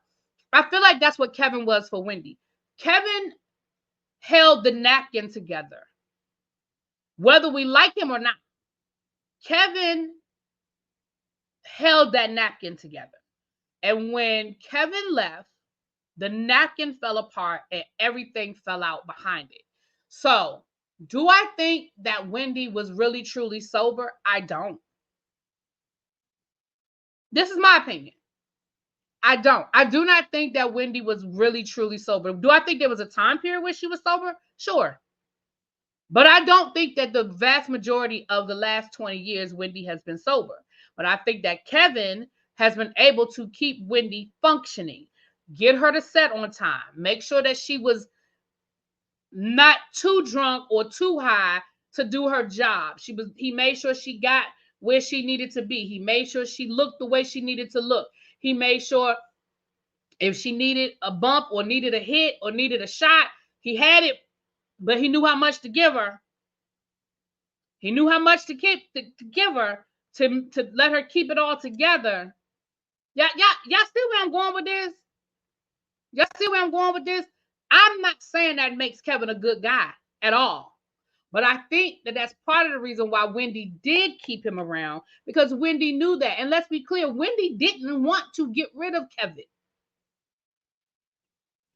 I feel like that's what Kevin was for Wendy. Kevin held the napkin together. Whether we like him or not, Kevin held that napkin together. And when Kevin left, the napkin fell apart and everything fell out behind it. So, do I think that Wendy was really, truly sober? I don't. This is my opinion. I don't. I do not think that Wendy was really, truly sober. Do I think there was a time period where she was sober? Sure. But I don't think that the vast majority of the last 20 years, Wendy has been sober. But I think that Kevin has been able to keep Wendy functioning, get her to set on time, make sure that she was not too drunk or too high to do her job. He made sure she got where she needed to be. He made sure she looked the way she needed to look. He made sure if she needed a bump or needed a hit or needed a shot, he had it, but he knew how much to give her. He knew how much to give her to let her keep it all together. Y'all see where I'm going with this? Y'all see where I'm going with this? I'm not saying that makes Kevin a good guy at all. But I think that that's part of the reason why Wendy did keep him around, because Wendy knew that. And let's be clear, Wendy didn't want to get rid of Kevin.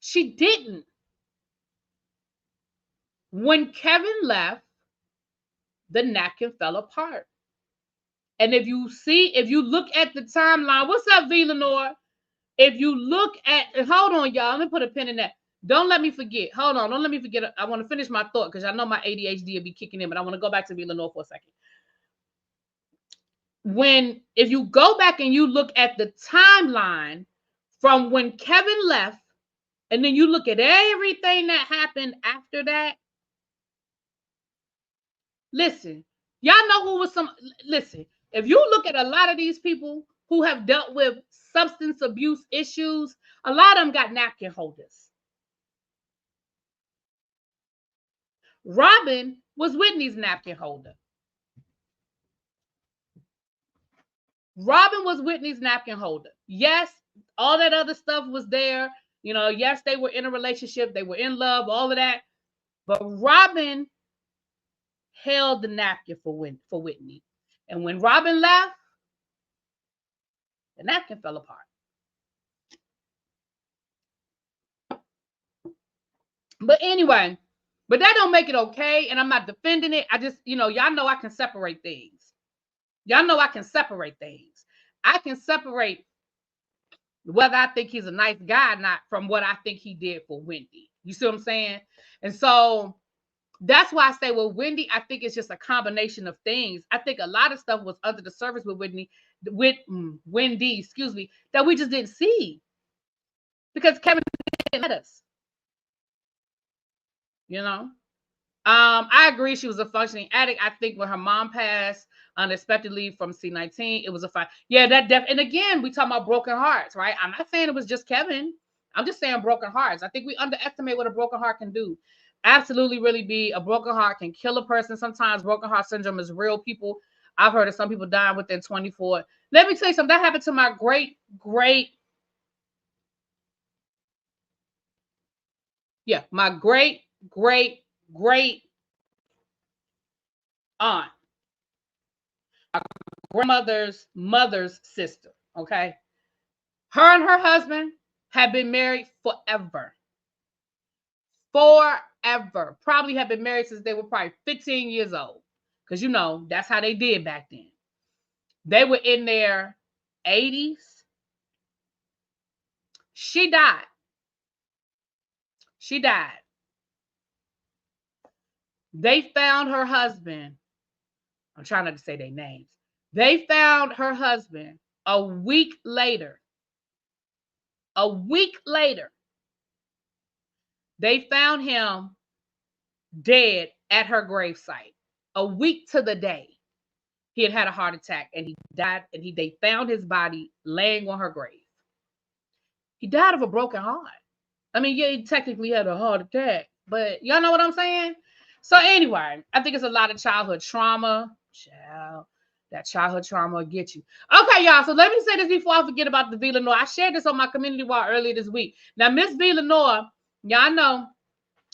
She didn't. When Kevin left, the napkin fell apart. And if you look at the timeline, what's up, V. Lenore? If you look at, hold on, y'all, let me put a pin in that. Don't let me forget. Hold on, don't let me forget. I want to finish my thought because I know my ADHD will be kicking in, but I want to go back to V. Lenore for a second. If you go back and you look at the timeline from when Kevin left, and then you look at everything that happened after that, listen, y'all know who was listen, if you look at a lot of these people who have dealt with substance abuse issues, a lot of them got napkin holders. Robin was Whitney's napkin holder. Robin was Whitney's napkin holder. Yes, all that other stuff was there. You know, yes, they were in a relationship. They were in love, all of that. But Robin held the napkin for Whitney. And when Robin left, the napkin fell apart. But anyway, but that don't make it okay. And I'm not defending it. I just, y'all know I can separate things. Y'all know I can separate things. I can separate whether I think he's a nice guy or not from what I think he did for Wendy. You see what I'm saying? And so that's why I say, well, Wendy, I think it's just a combination of things. I think a lot of stuff was under the surface with Wendy, that we just didn't see because Kevin didn't let us. I agree. She was a functioning addict. I think when her mom passed unexpectedly from C19, it was a fight. Yeah, and again, we talk about broken hearts, right? I'm not saying it was just Kevin. I'm just saying broken hearts. I think we underestimate what a broken heart can do. Absolutely, really be a broken heart can kill a person. Sometimes broken heart syndrome is real. People, I've heard of some people dying within 24. Let me tell you something. That happened to my great aunt, my grandmother's mother's sister. Okay, her and her husband have been married forever. Probably have been married since they were probably 15 years old. because you know that's how they did back then. They were in their 80s. She died. She died. They found her husband. I'm trying not to say their names. They found her husband a week later. A week later, they found him dead at her gravesite. A week to the day, he had had a heart attack and he died. And they found his body laying on her grave. He died of a broken heart. I mean, yeah, he technically had a heart attack, but y'all know what I'm saying? So anyway, I think it's a lot of childhood trauma. Child, that childhood trauma will get you. Okay, y'all, so let me say this before I forget about the Villanor. I shared this on my community wall earlier this week. Now, Miss Villanor, y'all know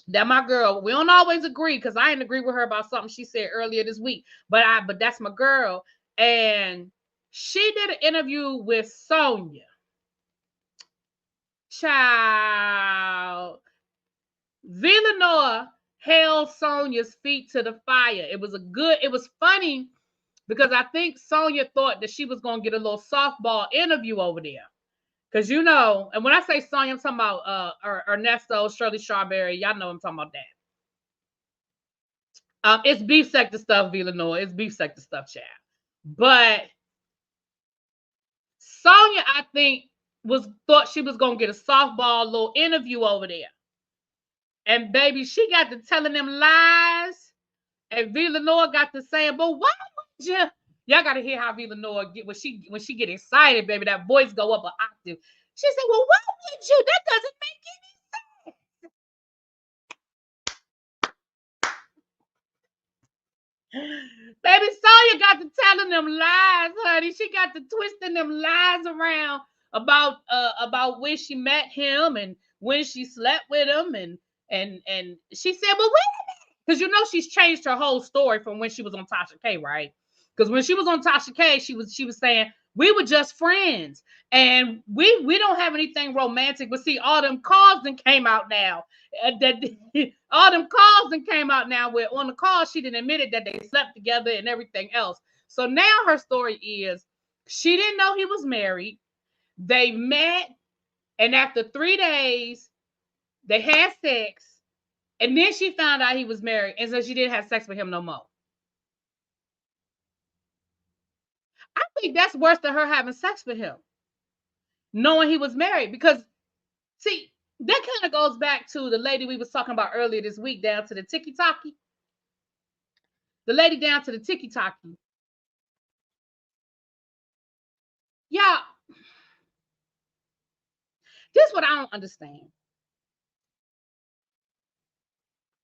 that my girl, we don't always agree because I didn't agree with her about something she said earlier this week, but that's my girl. And she did an interview with Sonia. Child, Villanor held Sonia's feet to the fire. It was funny because I think Sonia thought that she was going to get a little softball interview over there. Because, you know, and when I say Sonia, I'm talking about Ernesto, Shirley Strawberry. Y'all know I'm talking about that. It's beef sector stuff, Villanor. It's beef sector stuff, child. But Sonia, I think, thought she was going to get a softball little interview over there. And baby, she got to telling them lies. And Villanor got to saying, but why would you? Y'all got to hear how Villanor get when she get excited, baby. That voice go up an octave. She said, well, why would you? That doesn't make any sense. Baby, Sonya got to telling them lies, honey. She got to twisting them lies around about when she met him and when she slept with him and she said, well, wait a minute. Because you know she's changed her whole story from when she was on Tasha K, right? Because when she was on Tasha K, she was saying, we were just friends. And we don't have anything romantic. But see, all them calls that came out now. All them calls that came out now where on the call, she didn't admit it that they slept together and everything else. So now her story is she didn't know he was married. They met. And after 3 days, they had sex. And then she found out he was married. And so she didn't have sex with him no more. I think that's worse than her having sex with him. Knowing he was married. Because, see, that kind of goes back to the lady we was talking about earlier this week down to the tiki-taki. The lady down to the tiki-taki. Yeah. This is what I don't understand.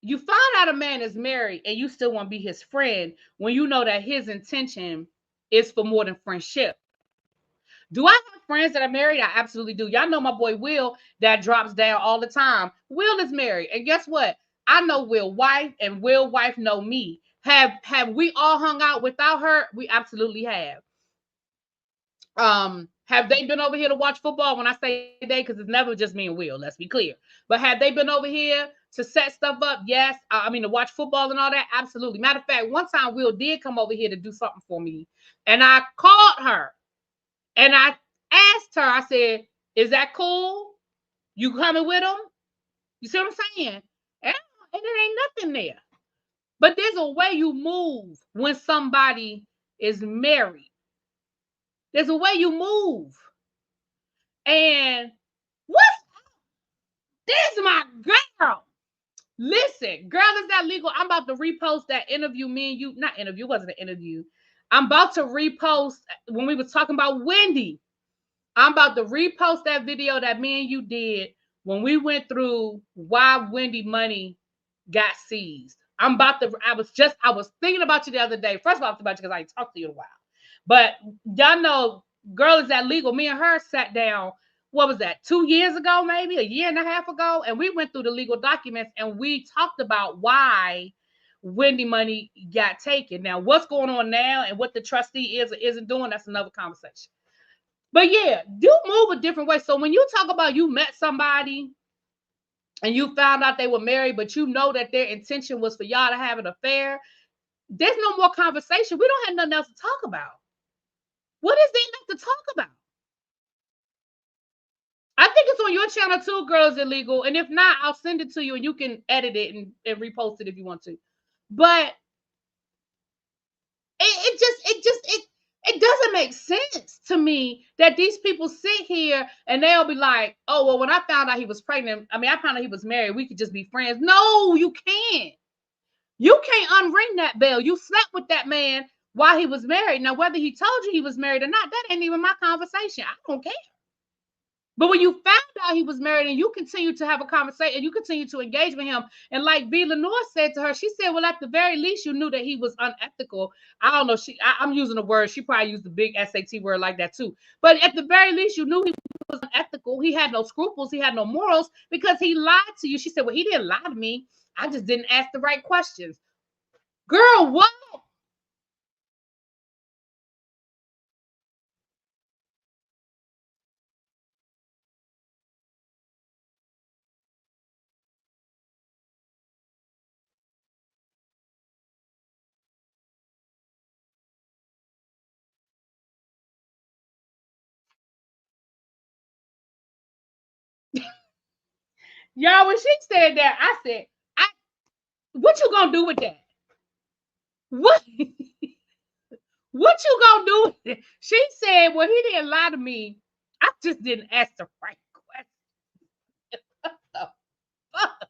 You find out a man is married and you still want to be his friend when you know that his intention is for more than friendship. Do I have friends that are married? I absolutely do. Y'all know my boy Will that drops down all the time. Will is married. And guess what? I know Will's wife and Will's wife know me. Have we all hung out without her? We absolutely have. Have they been over here to watch football? When I say they, because it's never just me and Will, let's be clear. But have they been over here to set stuff up? Yes. I mean, to watch football and all that? Absolutely. Matter of fact, one time Will did come over here to do something for me. And I called her. And I asked her, I said, is that cool? You coming with him? You see what I'm saying? And there ain't nothing there. But there's a way you move when somebody is married. There's a way you move. And what's this, my girl? Listen, girl, is that legal? I'm about to repost that interview. Me and you, not interview, it wasn't an interview. I'm about to repost when we were talking about Wendy. I'm about to repost that video that me and you did when we went through why Wendy money got seized. I was thinking about you the other day. First of all, I was about you because I ain't talked to you in a while. But y'all know, girl, is that legal? Me and her sat down, what was that, 2 years ago, maybe a year and a half ago? And we went through the legal documents and we talked about why Wendy money got taken. Now, what's going on now and what the trustee is or isn't doing, that's another conversation. But yeah, do move a different way. So when you talk about you met somebody and you found out they were married, but you know that their intention was for y'all to have an affair, there's no more conversation. We don't have nothing else to talk about. What is there left to talk about? I think it's on your channel too, Girls Illegal. And if not, I'll send it to you and you can edit it and repost it if you want to. But it doesn't make sense to me that these people sit here and they'll be like, oh, well, when I found out he was pregnant, I found out he was married, we could just be friends. No, you can't. You can't unring that bell. You slept with that man while he was married. Now, whether he told you he was married or not, that ain't even my conversation. I don't care. But when you found out he was married and you continue to have a conversation and you continue to engage with him, and like V. Lenore said to her, she said, well, at the very least, you knew that he was unethical. I don't know. I'm using a word. She probably used the big SAT word like that too. But at the very least, you knew he was unethical. He had no scruples. He had no morals because he lied to you. She said, well, he didn't lie to me. I just didn't ask the right questions. Girl, what? Y'all, when she said that, I said, what you gonna do with that? What? What you gonna do with it? She said, well, he didn't lie to me. I just didn't ask the right question. What the fuck?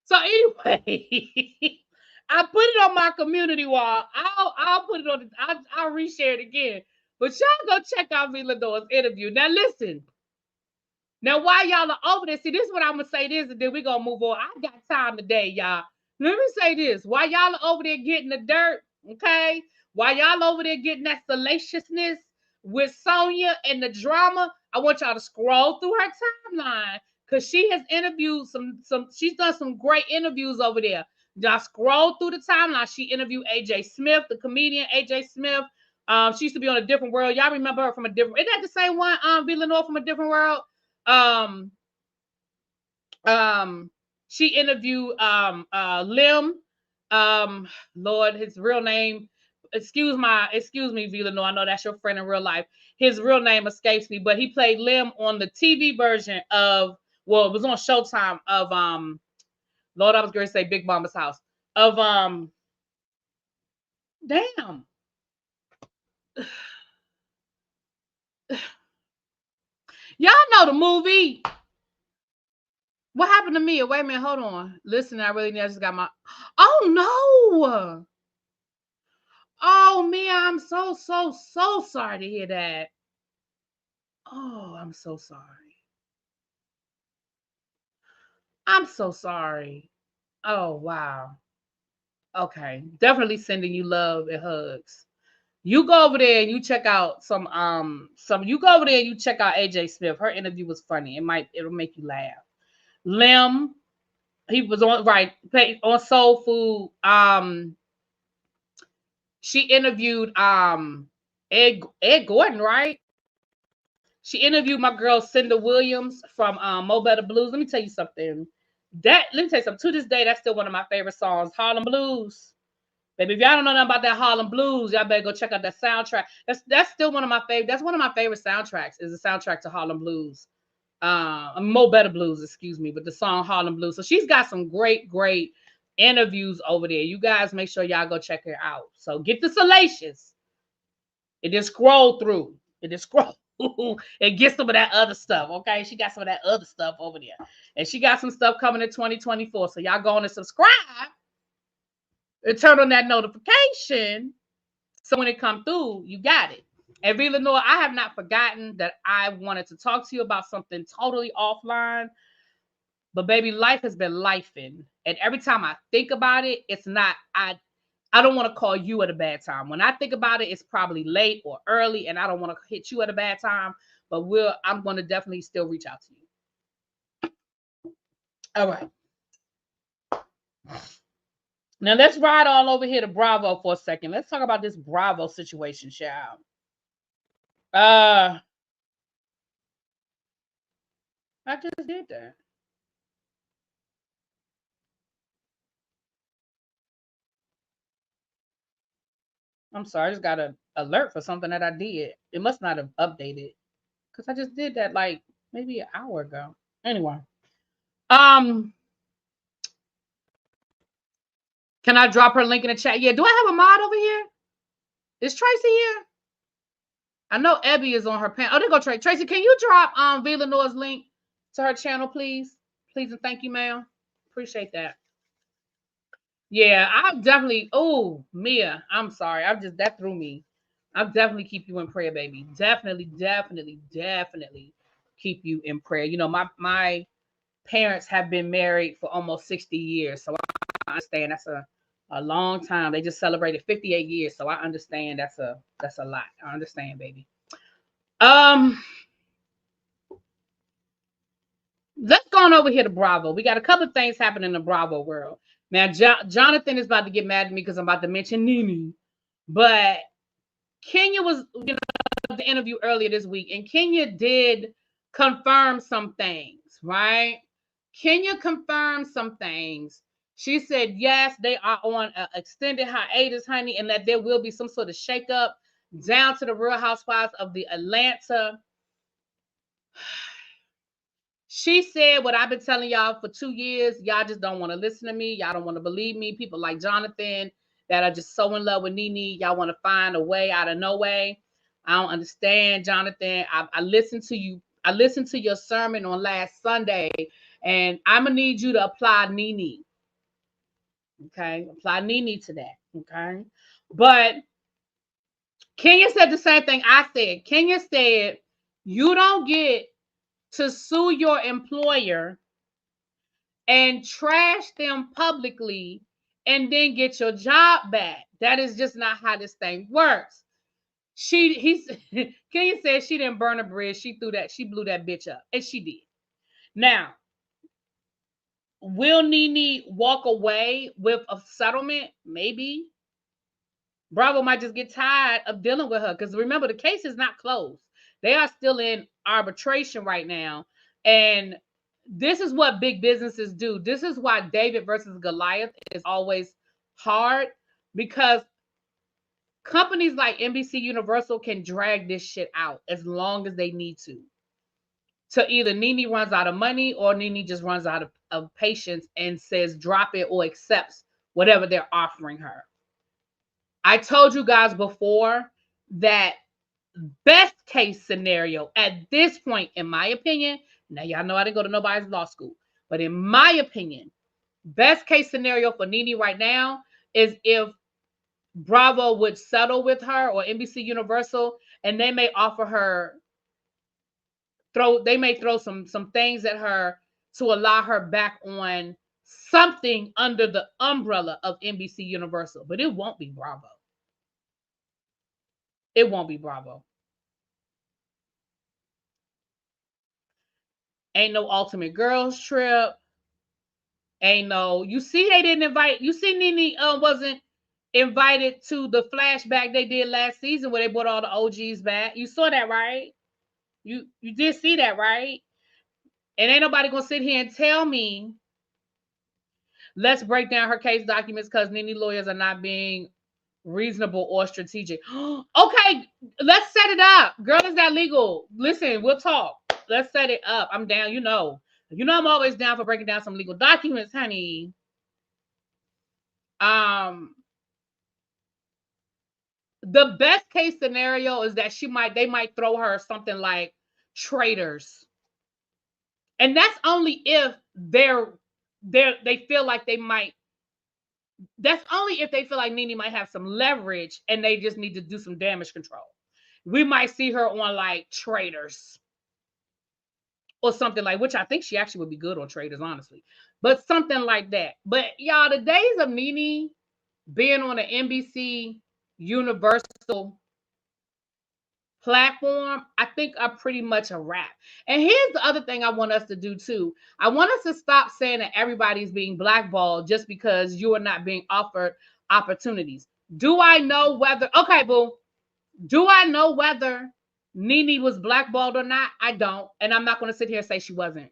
So anyway, I put it on my community wall. I'll put it on. I'll reshare it again. But y'all go check out Veno's interview. Now listen. Now while y'all are over there, see, this is what I'm gonna say this, and then we're gonna move on. I got time today, y'all. Let me say this. While y'all are over there getting the dirt, okay? While y'all over there getting that salaciousness with Sonia and the drama, I want y'all to scroll through her timeline because she has interviewed she's done some great interviews over there. Y'all scroll through the timeline. She interviewed AJ Smith, the comedian AJ Smith. She used to be on A Different World. Y'all remember her from A Different? Isn't that the same one? Villanova from A Different World. Um, um, she interviewed Lim. Lord, his real name. Excuse me, Villanova. I know that's your friend in real life. His real name escapes me, but he played Lim on the TV version of, well, it was on Showtime of Lord, I was going to say Big Mama's House. Of damn. Y'all know the movie. What happened to me? Wait a minute, hold on. Listen, I just got my. Oh no! Oh Mia, I'm so sorry to hear that. Oh, I'm so sorry. I'm so sorry. Oh wow. Okay, definitely sending you love and hugs. You go over there and you check out some. You go over there and you check out AJ Smith. Her interview was funny. It'll make you laugh. Lim, he was on Soul Food. She interviewed Ed Gordon, right? She interviewed my girl Cinda Williams from Mo Better Blues. Let me tell you something. Let me tell you something. To this day, that's still one of my favorite songs, Harlem Blues. Baby, if y'all don't know nothing about that Harlem Blues, y'all better go check out that soundtrack. That's still one of my favorite. That's one of my favorite soundtracks. Is the soundtrack to Harlem Blues. Mo Better Blues, excuse me, but the song Harlem Blues. So she's got some great interviews over there. You guys make sure y'all go check her out. So get the salacious. And then scroll through. And then scroll and get some of that other stuff. Okay. She got some of that other stuff over there. And she got some stuff coming in 2024. So y'all go on and subscribe and turn on that notification. So when it come through, you got it. And Lenore, I have not forgotten that I wanted to talk to you about something totally offline. But baby, life has been lifing. And every time I think about it, it's not, I don't want to call you at a bad time. When I think about it, it's probably late or early, and I don't want to hit you at a bad time. But I'm going to definitely still reach out to you. All right. Now let's ride all over here to Bravo for a second. Let's talk about this Bravo situation, child. I just did that. I'm sorry, I just got an alert for something that I did. It must not have updated because I just did that like maybe an hour ago. Anyway, um, can I drop her link in the chat? Yeah, do I have a mod over here? Is Tracy here? I know Ebby is on her panel. Oh, there go Tracy. Tracy, can you drop Villanore's link to her channel, please? Please and thank you, ma'am. Appreciate that. Yeah, I'll definitely. Oh, Mia, I'm sorry. That threw me. I'll definitely keep you in prayer, baby. Definitely, definitely, definitely keep you in prayer. You know, my parents have been married for almost 60 years, so I understand that's a long time. They just celebrated 58 years, so I understand that's a lot. I understand, baby. Let's go on over here to Bravo. We got a couple of things happening in the Bravo world. Now, Jonathan is about to get mad at me because I'm about to mention Nene. But Kenya was, the interview earlier this week, and Kenya did confirm some things, right? Kenya confirmed some things. She said, yes, they are on an extended hiatus, honey, and that there will be some sort of shakeup down to the Real Housewives of the Atlanta. She said what I've been telling y'all for 2 years. Y'all just don't want to listen to me. Y'all don't want to believe me. People like Jonathan that are just so in love with Nene. Y'all want to find a way out of no way. I don't understand, Jonathan. I listened to you. I listened to your sermon on last Sunday, and I'm going to need you to apply Nene. Okay? Apply Nene to that. Okay? But Kenya said the same thing I said. Kenya said, you don't get to sue your employer and trash them publicly and then get your job back. That is just not how this thing works. Kenya said she didn't burn a bridge. She blew that bitch up. And she did. Now, will Nene walk away with a settlement? Maybe. Bravo might just get tired of dealing with her. Because remember, the case is not closed. They are still in arbitration right now. And this is what big businesses do. This is why David versus Goliath is always hard, because companies like NBC Universal can drag this shit out as long as they need to. So either Nene runs out of money or Nene just runs out of patience and says drop it or accepts whatever they're offering her. I told you guys before that best case scenario at this point, in my opinion, now y'all know I didn't go to nobody's law school, but in my opinion, best case scenario for Nene right now is if Bravo would settle with her or NBC Universal, and they may offer her they may throw some things at her to allow her back on something under the umbrella of NBC Universal, but it won't be Bravo. It won't be Bravo. Ain't no ultimate girls trip. Ain't no, you see, they didn't invite, you see, Nene wasn't invited to the flashback they did last season where they brought all the OGs back. You saw that, right? You did see that, right? And ain't nobody gonna sit here and tell me, let's break down her case documents because Nene lawyers are not being reasonable or strategic. Okay, let's set it up. Girl, is that legal? Listen, we'll talk. Let's set it up. I'm down, you know. I'm always down for breaking down some legal documents, honey. The best case scenario is that they might throw her something like traitors. And that's only if they feel like they might. That's only if they feel like Nene might have some leverage and they just need to do some damage control. We might see her on like traitors or something like, which I think she actually would be good on traitors, honestly. But something like that. But y'all, the days of Nene being on the NBC Universal platform, I think are pretty much a wrap. And here's the other thing I want us to do too. I want us to stop saying that everybody's being blackballed just because you are not being offered opportunities. Do I know whether, okay, boo, do I know whether Nene was blackballed or not? I don't. And I'm not going to sit here and say she wasn't.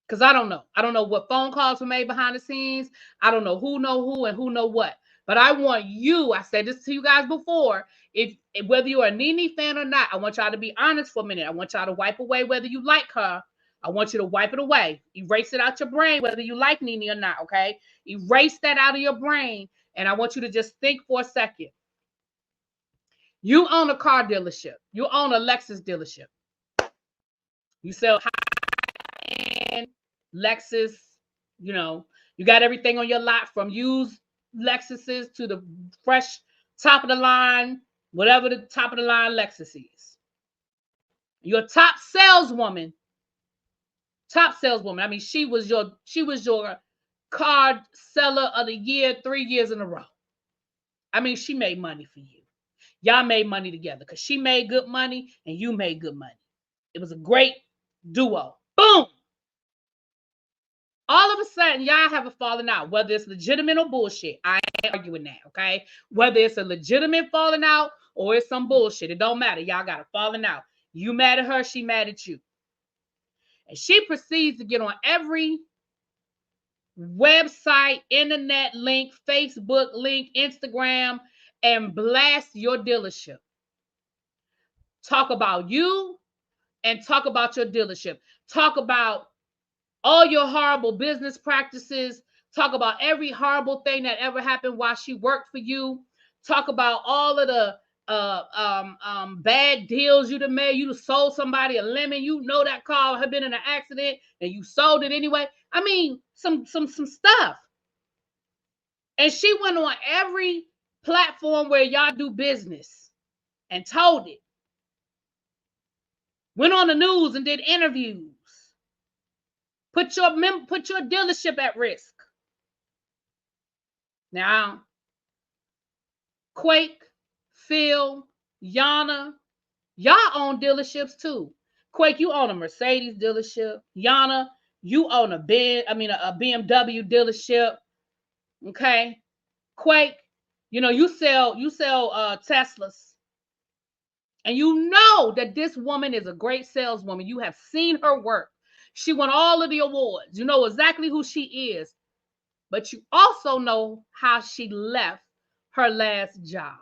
Because I don't know. I don't know what phone calls were made behind the scenes. I don't know who know who and who know what. But I want you, I said this to you guys before, if whether you're a Nene fan or not, I want y'all to be honest for a minute. I want y'all to wipe away whether you like her. I want you to wipe it away. Erase it out your brain, whether you like Nene or not, okay? Erase that out of your brain. And I want you to just think for a second. You own a car dealership. You own a Lexus dealership. You sell high-end Lexus, you know, you got everything on your lot from used Lexuses to the fresh top of the line, whatever the top of the line Lexus is. Your top saleswoman. I mean, she was your car seller of the year 3 years in a row. I mean, she made money for you. Y'all made money together because she made good money and you made good money. It was a great duo. Boom. All of a sudden, y'all have a falling out, whether it's legitimate or bullshit. I ain't arguing that, okay? Whether it's a legitimate falling out or it's some bullshit, it don't matter. Y'all got a falling out. You mad at her, she mad at you. And she proceeds to get on every website, internet link, Facebook link, Instagram, and blast your dealership. Talk about you and talk about your dealership. Talk about all your horrible business practices. Talk about every horrible thing that ever happened while she worked for you. Talk about all of the bad deals you'd have made. You'd have sold somebody a lemon. You know that car had been in an accident and you sold it anyway. I mean, some stuff. And she went on every platform where y'all do business and told it. Went on the news and did interviews. Put your dealership at risk. Now, Quake, Phil, Yana, y'all own dealerships too. Quake, you own a Mercedes dealership. Yana, you own a BMW dealership. Okay. Quake, you sell Teslas. And you know that this woman is a great saleswoman. You have seen her work. She won all of the awards. You know exactly who she is. But you also know how she left her last job.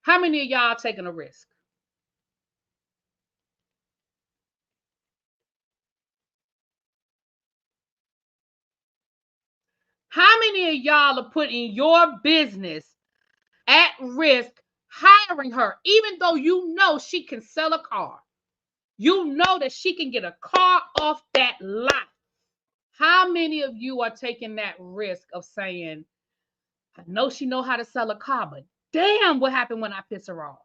How many of y'all taking a risk? How many of y'all are putting your business at risk hiring her, even though you know she can sell a car? You know that she can get a car off that lot. How many of you are taking that risk of saying, I know she know how to sell a car, but damn, what happened when I piss her off?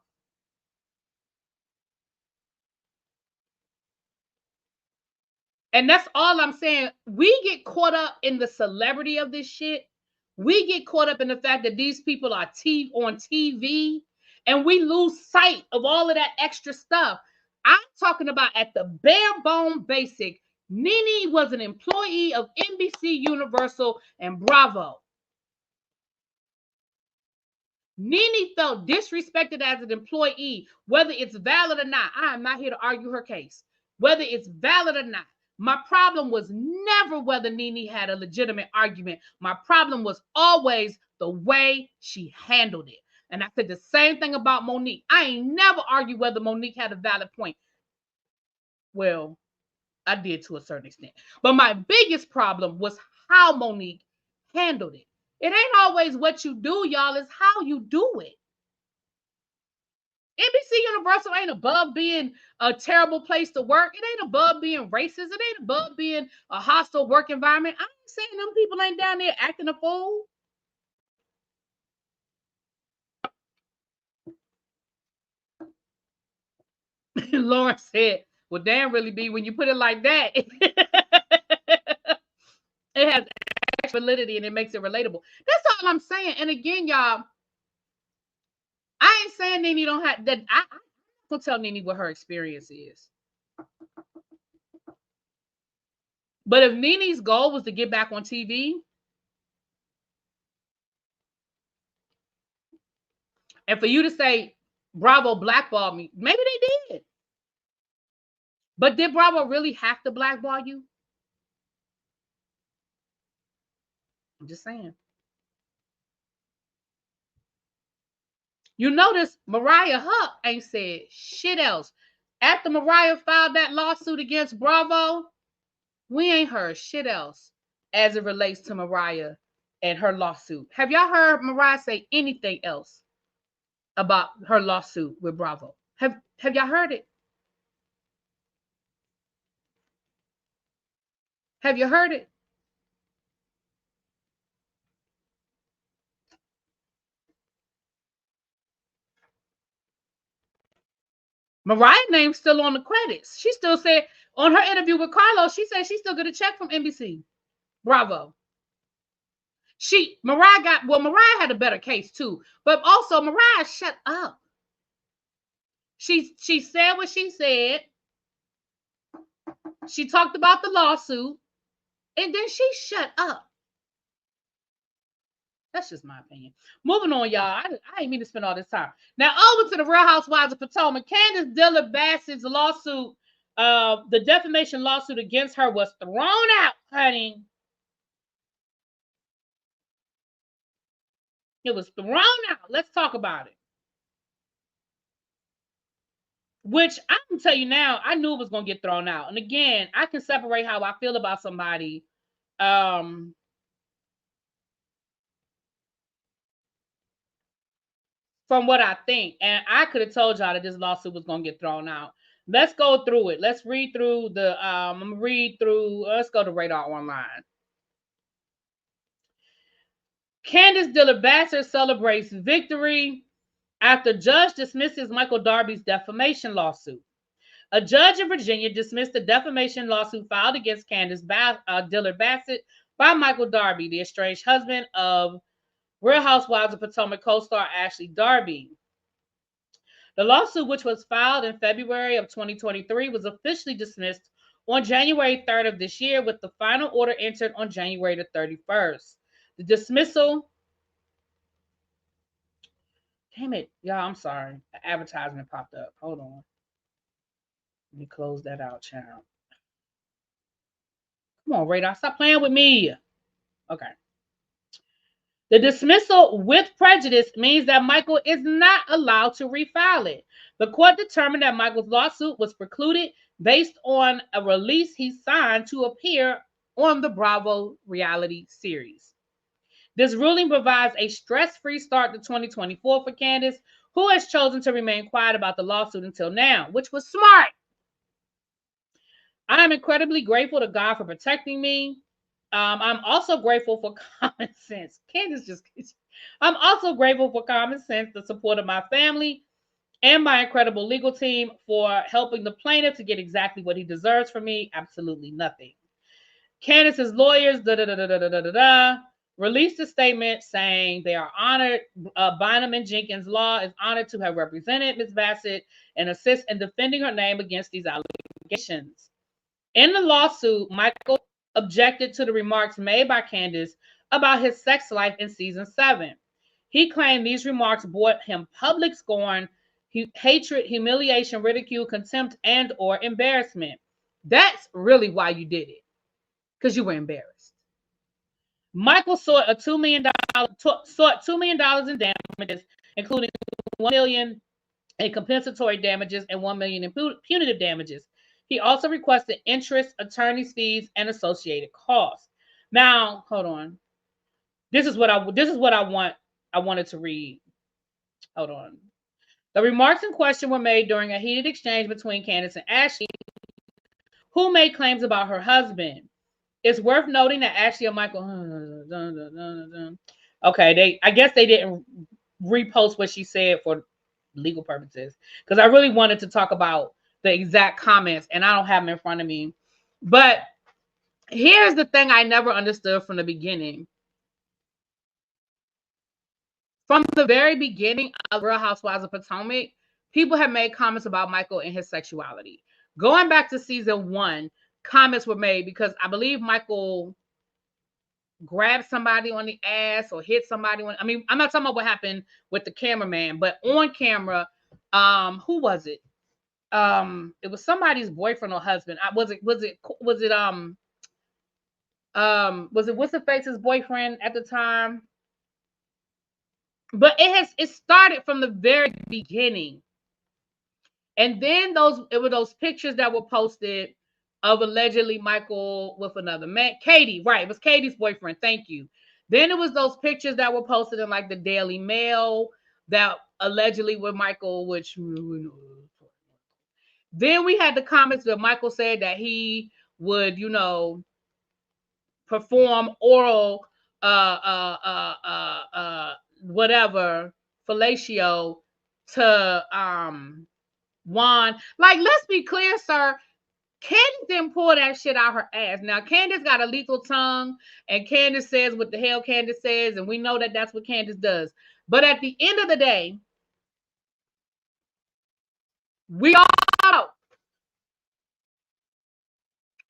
And that's all I'm saying. We get caught up in the celebrity of this shit. We get caught up in the fact that these people are on TV, and we lose sight of all of that extra stuff. I'm talking about at the bare bone basic. Nene was an employee of NBC Universal and Bravo. Nene felt disrespected as an employee, whether it's valid or not. I am not here to argue her case, whether it's valid or not. My problem was never whether Nene had a legitimate argument. My problem was always the way she handled it. And I said the same thing about Monique. I ain't never argued whether Monique had a valid point. Well, I did to a certain extent. But my biggest problem was how Monique handled it. It ain't always what you do, y'all. It's how you do it. NBC Universal ain't above being a terrible place to work. It ain't above being racist. It ain't above being a hostile work environment. I ain't saying them people ain't down there acting a fool. Lauren said, well, damn really be when you put it like that. It has validity and it makes it relatable. That's all I'm saying. And again, y'all, I ain't saying Nene don't have that. I'm gonna tell Nene what her experience is. But if Nene's goal was to get back on TV, and for you to say Bravo blackballed me, maybe they did. But did Bravo really have to blackball you? I'm just saying. You notice Mariah Huck ain't said shit else. After Mariah filed that lawsuit against Bravo, we ain't heard shit else as it relates to Mariah and her lawsuit. Have y'all heard Mariah say anything else about her lawsuit with Bravo? Have y'all heard it? Have you heard it? Mariah's name's still on the credits. She still said on her interview with Carlos, she said she's still going to check from NBC. Bravo. Mariah had a better case too, but also Mariah shut up. She said what she said. She talked about the lawsuit, and then she shut up. That's just my opinion. Moving on, y'all. I didn't mean to spend all this time. Now, over to the Real Housewives of Potomac. Candace Dillard Bassett's lawsuit, the defamation lawsuit against her was thrown out, honey. It was thrown out. Let's talk about it. Which I'm going to tell you now, I knew it was going to get thrown out. And again, I can separate how I feel about somebody from what I think. And I could have told y'all that this lawsuit was going to get thrown out. Let's go through it. Let's read through the, let's go to Radar Online. Candace Dillard Bassett celebrates victory after judge dismisses Michael Darby's defamation lawsuit. A judge in Virginia dismissed the defamation lawsuit filed against Candace Dillard Bassett by Michael Darby, the estranged husband of Real Housewives of Potomac co-star Ashley Darby. The lawsuit, which was filed in February of 2023, was officially dismissed on January 3rd of this year, with the final order entered on January the 31st. The dismissal... Damn it, y'all, I'm sorry. An advertisement popped up. Hold on. Let me close that out, child. Come on, Radar, stop playing with me. Okay. The dismissal with prejudice means that Michael is not allowed to refile it. The court determined that Michael's lawsuit was precluded based on a release he signed to appear on the Bravo reality series. This ruling provides a stress-free start to 2024 for Candace, who has chosen to remain quiet about the lawsuit until now, which was smart. I am incredibly grateful to God for protecting me. I'm also grateful for common sense. I'm also grateful for common sense, the support of my family, and my incredible legal team for helping the plaintiff to get exactly what he deserves from me. Absolutely nothing. Candace's lawyers released a statement saying they are honored. Bynum and Jenkins Law is honored to have represented Ms. Bassett and assist in defending her name against these allegations. In the lawsuit, Michael objected to the remarks made by Candace about his sex life in season 7. He claimed these remarks brought him public scorn, hatred, humiliation, ridicule, contempt, and or embarrassment. That's really why you did it, because you were embarrassed. Michael sought $2 million in damages, including $1 million in compensatory damages and $1 million in punitive damages. He also requested interest, attorney's fees, and associated costs. Now, hold on. This is what I wanted to read. Hold on. The remarks in question were made during a heated exchange between Candace and Ashley, who made claims about her husband. It's worth noting that Ashley and Michael... Okay, I guess they didn't repost what she said for legal purposes, because I really wanted to talk about the exact comments, and I don't have them in front of me. But here's the thing I never understood from the beginning. From the very beginning of Real Housewives of Potomac, people have made comments about Michael and his sexuality. Going back to season 1, comments were made because I believe Michael grabbed somebody on the ass or hit somebody. I'm not talking about what happened with the cameraman, but on camera, who was it? It was somebody's boyfriend or husband. Was it what's the face's boyfriend at the time? But it started from the very beginning. And then it were those pictures that were posted of allegedly Michael with another man. Katie, right. It was Katie's boyfriend. Thank you. Then it was those pictures that were posted in like the Daily Mail that allegedly were Michael, which then we had the comments that Michael said that he would, perform oral whatever fellatio to Juan. Like, let's be clear, sir. Candace didn't pull that shit out her ass. Now, Candace got a lethal tongue, and Candace says what the hell Candace says, and we know that that's what Candace does. But at the end of the day, we all know.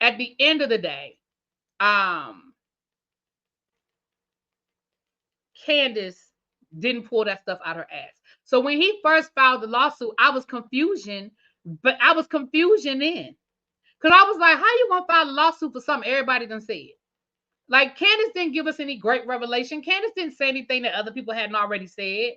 At the end of the day, Candace didn't pull that stuff out her ass. So when he first filed the lawsuit, I was confusion in. Because I was like, how you gonna file a lawsuit for something everybody done said? Like, Candace didn't give us any great revelation. Candace didn't say anything that other people hadn't already said.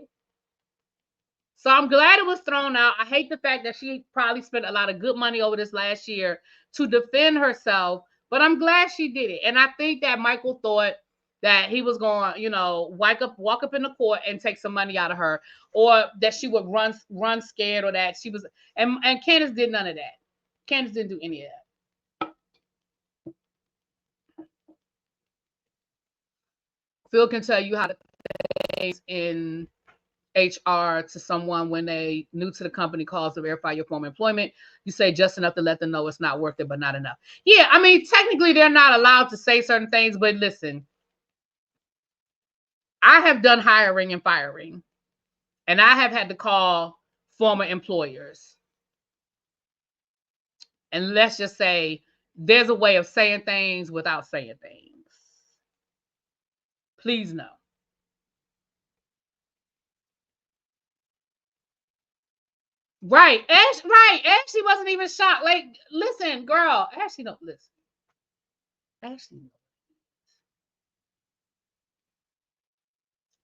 So I'm glad it was thrown out. I hate the fact that she probably spent a lot of good money over this last year to defend herself, but I'm glad she did it. And I think that Michael thought that he was going to, walk up in the court and take some money out of her, or that she would run scared, or that she was, and Candace did none of that. Candace didn't do any of that. Phil can tell you how to things in HR to someone when they new to the company calls to verify your former employment. You say just enough to let them know it's not worth it, but not enough. Yeah, I mean, technically they're not allowed to say certain things, but listen, I have done hiring and firing, and I have had to call former employers. And let's just say there's a way of saying things without saying things. Please know. Right. Ashley wasn't even shocked. Like, listen, girl. Ashley don't listen.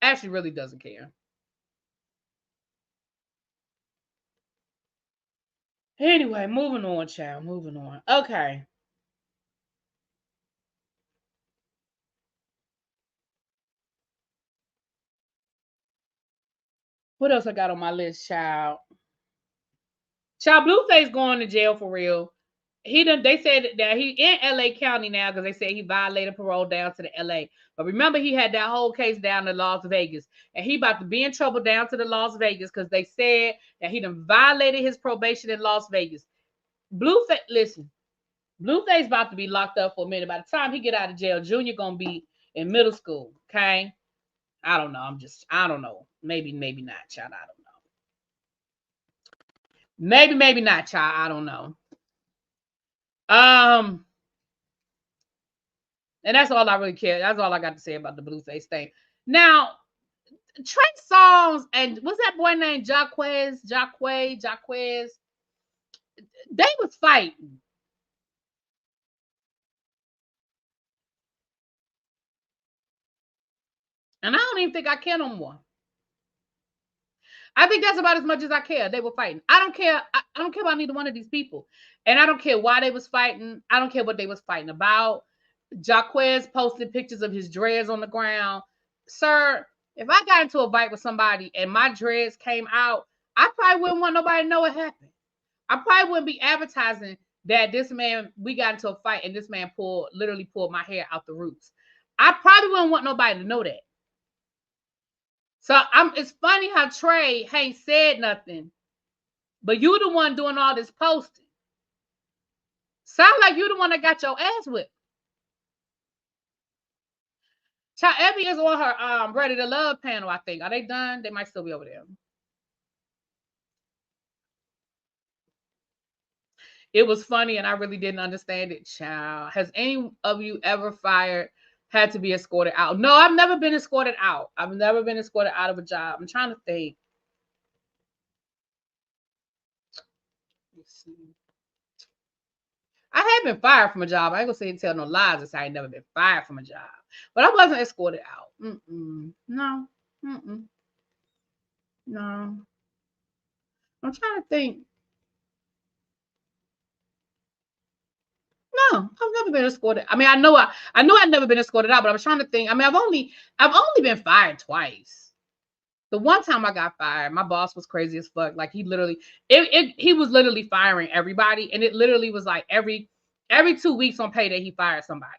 Ashley really doesn't care. Anyway, moving on, child. Moving on. Okay. What else I got on my list, child? Child, Blueface going to jail for real. They said that he in LA County now because they said he violated parole down to the LA. But remember, he had that whole case down to Las Vegas, and he about to be in trouble down to the Las Vegas because they said that he done violated his probation in Las Vegas. Blueface, listen, Blueface about to be locked up for a minute. By the time he get out of jail, Junior gonna be in middle school. Okay, I don't know. I don't know. Maybe not, child. I don't know. Maybe not, child. I don't know. And that's all I really care. That's all I got to say about the Blueface thing. Now, Trey Songz and what's that boy named Jaquez? They was fighting. And I don't even think I care no more. I think that's about as much as I care. They were fighting. I don't care. I don't care about neither one of these people. And I don't care why they was fighting. I don't care what they was fighting about. Jaquez posted pictures of his dreads on the ground. Sir, if I got into a fight with somebody and my dreads came out, I probably wouldn't want nobody to know what happened. I probably wouldn't be advertising that we got into a fight and this man literally pulled my hair out the roots. I probably wouldn't want nobody to know that. So it's funny how Trey ain't said nothing, but you the one doing all this posting. Sound like you the one that got your ass whipped. Child, Evie is on her Ready to Love panel, I think. Are they done? They might still be over there. It was funny and I really didn't understand it, child. Has any of you ever had to be escorted out? No, I've never been escorted out. I've never been escorted out of a job. I'm trying to think. Let's see. I have been fired from a job. I ain't gonna say and tell no lies. I ain't never been fired from a job, but I wasn't escorted out. No. No. I'm trying to think. No, I've never been escorted. I mean, I know I've never been escorted out, but I was trying to think. I mean, I've only been fired twice. The one time I got fired, my boss was crazy as fuck. Like he literally, he was literally firing everybody, and it literally was like every 2 weeks on payday he fired somebody,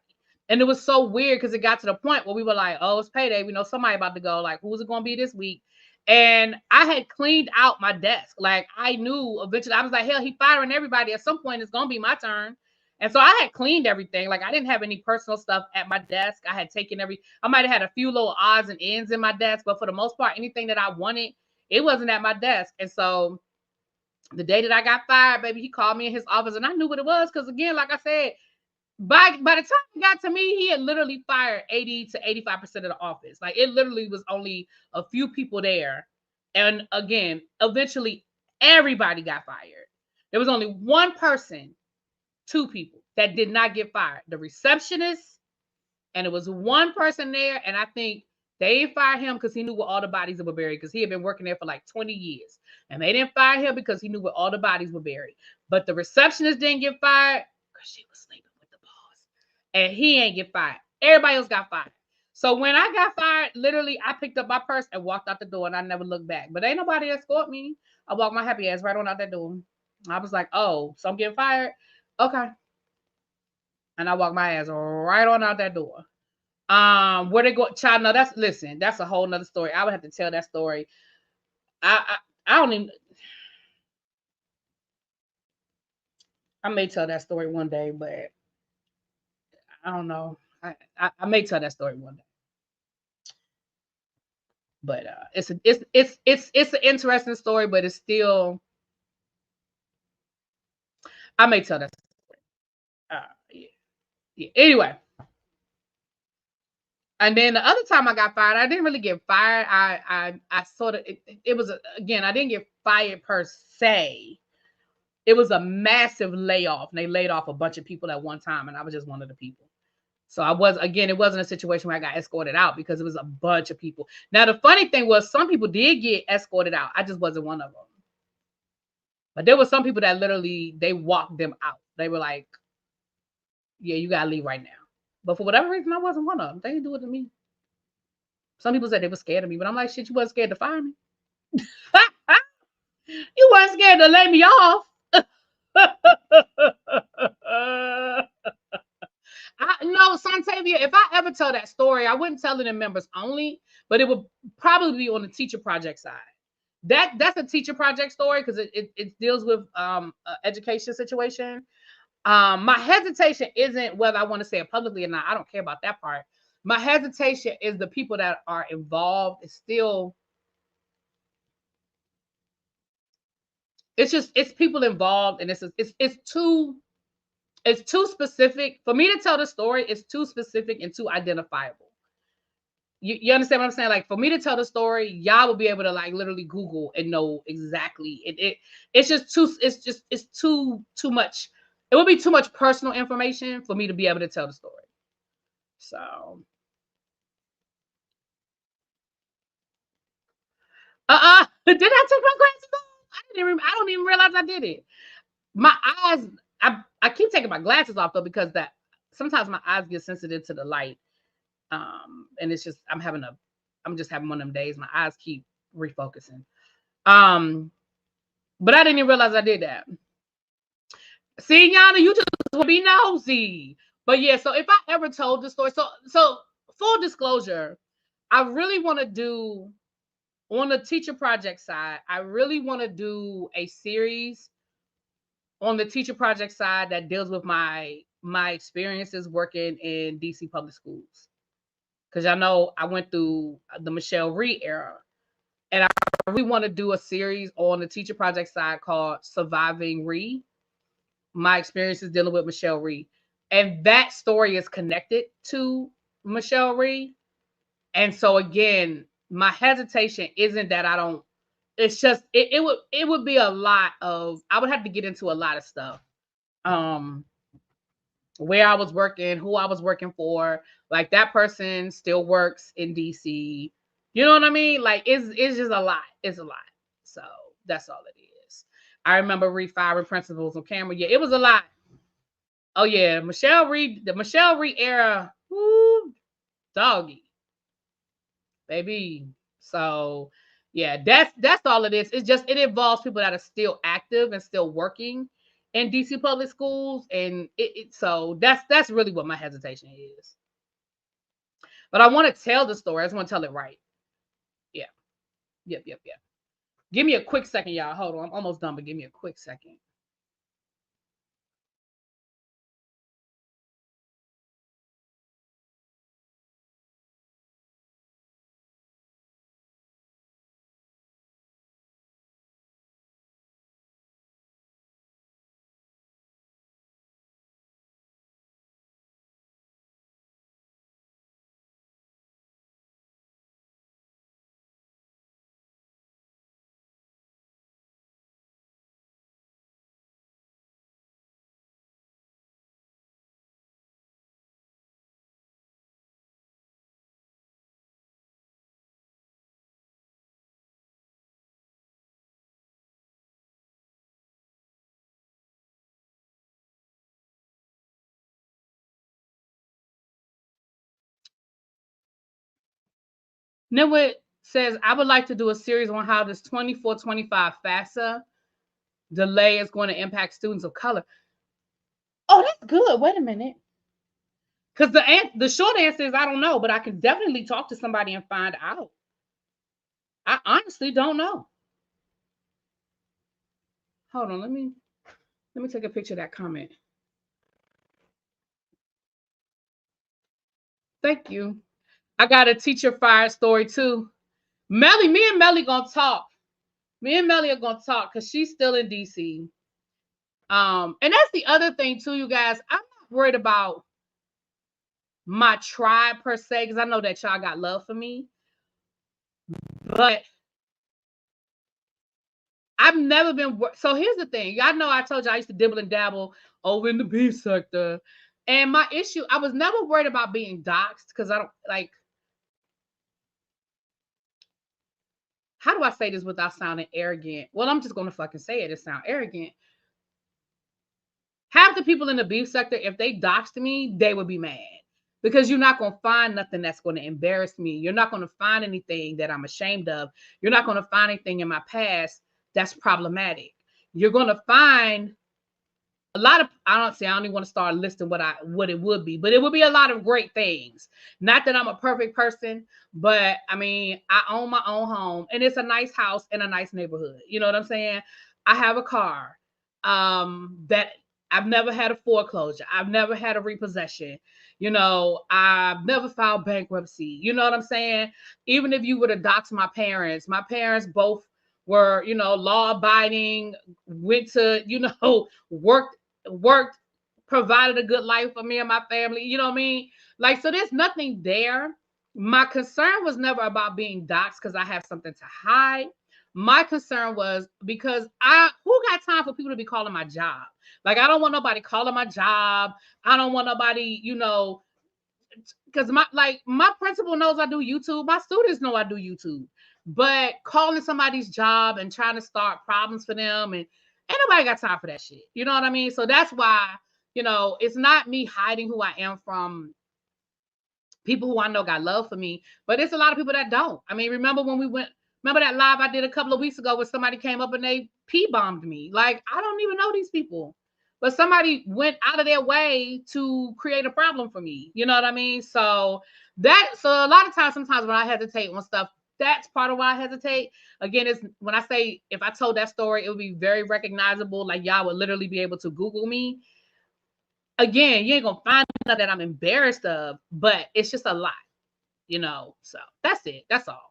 and it was so weird because it got to the point where we were like, oh, it's payday, we know somebody about to go. Like, who's it gonna be this week? And I had cleaned out my desk. Like I knew eventually, I was like, hell, he firing everybody. At some point, it's gonna be my turn. And so I had cleaned everything. Like I didn't have any personal stuff at my desk. I had taken I might have had a few little odds and ends in my desk, but for the most part, anything that I wanted, it wasn't at my desk. And so the day that I got fired, baby, he called me in his office and I knew what it was. Cause again, like I said, by the time it got to me, he had literally fired 80 to 85% of the office. Like it literally was only a few people there. And again, eventually everybody got fired. There was only one person, two people that did not get fired. The receptionist, and it was one person there, and I think they didn't fire him because he knew where all the bodies were buried, because he had been working there for like 20 years. And they didn't fire him because he knew where all the bodies were buried. But the receptionist didn't get fired because she was sleeping with the boss. And he ain't get fired. Everybody else got fired. So when I got fired, literally, I picked up my purse and walked out the door, and I never looked back. But ain't nobody escort me. I walked my happy ass right on out that door. I was like, oh, so I'm getting fired? Okay. And I walked my ass right on out that door. Where they go, child? No, that's a whole nother story. I would have to tell that story. I don't even. I may tell that story one day, but I don't know. I may tell that story one day. But it's an interesting story, but it's still. I may tell that story. Yeah, yeah. Anyway. And then the other time I got fired, I didn't really get fired. I sort of it was again, I didn't get fired per se. It was a massive layoff. And they laid off a bunch of people at one time, and I was just one of the people. So it wasn't a situation where I got escorted out because it was a bunch of people. Now the funny thing was some people did get escorted out. I just wasn't one of them. But there were some people that literally they walked them out. They were like, yeah, you gotta leave right now. But for whatever reason, I wasn't one of them. They didn't do it to me. Some people said they were scared of me, but I'm like, shit, you wasn't scared to fire me. You weren't scared to lay me off. No, Santavia, if I ever tell that story, I wouldn't tell it in members only, but it would probably be on the teacher project side. That's a teacher project story because it deals with education situation. My hesitation isn't whether I want to say it publicly or not. I don't care about that part. My hesitation is the people that are involved. It's people involved, and it's too specific for me to tell the story. It's too specific and too identifiable. You understand what I'm saying? Like for me to tell the story, y'all will be able to like literally Google and know exactly. It's too much. It would be too much personal information for me to be able to tell the story. So did I take my glasses off? I don't even realize I did it. My eyes, I keep taking my glasses off though because that sometimes my eyes get sensitive to the light. And it's just I'm just having one of them days. My eyes keep refocusing. But I didn't even realize I did that. See, Yana, you just will be nosy. But yeah, so if I ever told the story, so full disclosure, I really want to do on the teacher project side, I really want to do a series on the teacher project side that deals with my experiences working in DC public schools. Because I know I went through the Michelle Rhee era. And I really want to do a series on the teacher project side called Surviving Rhee. My experiences dealing with Michelle Rhee. And that story is connected to Michelle Rhee. And so again, my hesitation isn't that I don't, it's just it would be a lot of, I would have to get into a lot of stuff. Where I was working, who I was working for, like that person still works in DC. You know what I mean? Like it's just a lot. It's a lot. So that's all it is. I remember refiring principles on camera. Yeah, it was a lot. Oh yeah, Michelle Reed, the Michelle Reed era, whoo, doggy, baby. So yeah, that's all it is. It's just it involves people that are still active and still working in DC public schools, and so that's really what my hesitation is. But I want to tell the story. I just want to tell it right. Yeah. Yep. Give me a quick second, y'all. Hold on. I'm almost done, but give me a quick second. Nitwit says, I would like to do a series on how this 24-25 FAFSA delay is going to impact students of color. Oh, that's good. Wait a minute. Because the short answer is I don't know, but I can definitely talk to somebody and find out. I honestly don't know. Hold on, let me take a picture of that comment. Thank you. I got a teacher fired story too. Me and Melly gonna talk. Me and Melly are gonna talk because she's still in DC. And that's the other thing too, you guys. I'm not worried about my tribe per se, because I know that y'all got love for me. But I've never been. So here's the thing. Y'all know I told you I used to dibble and dabble over in the beef sector. And my issue, I was never worried about being doxxed because I don't like. How do I say this without sounding arrogant? Well, I'm just gonna fucking say it. It sounds arrogant. Half the people in the beef sector, if they doxed me, they would be mad because you're not going to find nothing that's going to embarrass me. You're not going to find anything that I'm ashamed of. You're not going to find anything in my past that's problematic. You're going to find a lot of, I don't even want to start listing what it would be, but it would be a lot of great things. Not that I'm a perfect person, but I mean, I own my own home and it's a nice house in a nice neighborhood. You know what I'm saying? I have a car that I've never had a foreclosure. I've never had a repossession. You know, I've never filed bankruptcy. You know what I'm saying? Even if you would have doxed my parents both were, law abiding, went to, worked, provided a good life for me and my family. You know what I mean? Like, so there's nothing there. My concern was never about being doxxed because I have something to hide. My concern was because who got time for people to be calling my job? Like, I don't want nobody calling my job. I don't want nobody, because my principal knows I do YouTube. My students know I do YouTube. But calling somebody's job and trying to start problems for them, and ain't nobody got time for that shit. You know what I mean? So that's why, it's not me hiding who I am from people who I know got love for me, but it's a lot of people that don't. I mean, remember that live I did a couple of weeks ago where somebody came up and they P-bombed me. Like, I don't even know these people. But somebody went out of their way to create a problem for me. You know what I mean? So a lot of times, sometimes when I hesitate on stuff, that's part of why I hesitate. Again, it's when I say if I told that story, it would be very recognizable. Like, y'all would literally be able to Google me. Again, you ain't gonna find out that I'm embarrassed of, but it's just a lot, So that's it. That's all.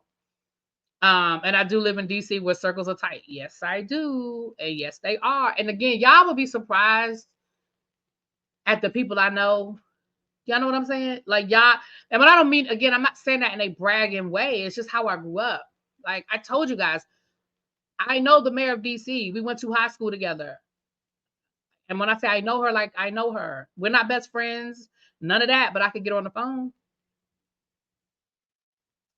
And I do live in DC where circles are tight. Yes, I do. And yes, they are. And again, y'all will be surprised at the people I know. Y'all know what I'm saying? Like, y'all, and when I don't mean, again, I'm not saying that in a bragging way. It's just how I grew up. Like I told you guys, I know the mayor of DC. We went to high school together. And when I say I know her, like I know her. We're not best friends, none of that, but I could get her on the phone.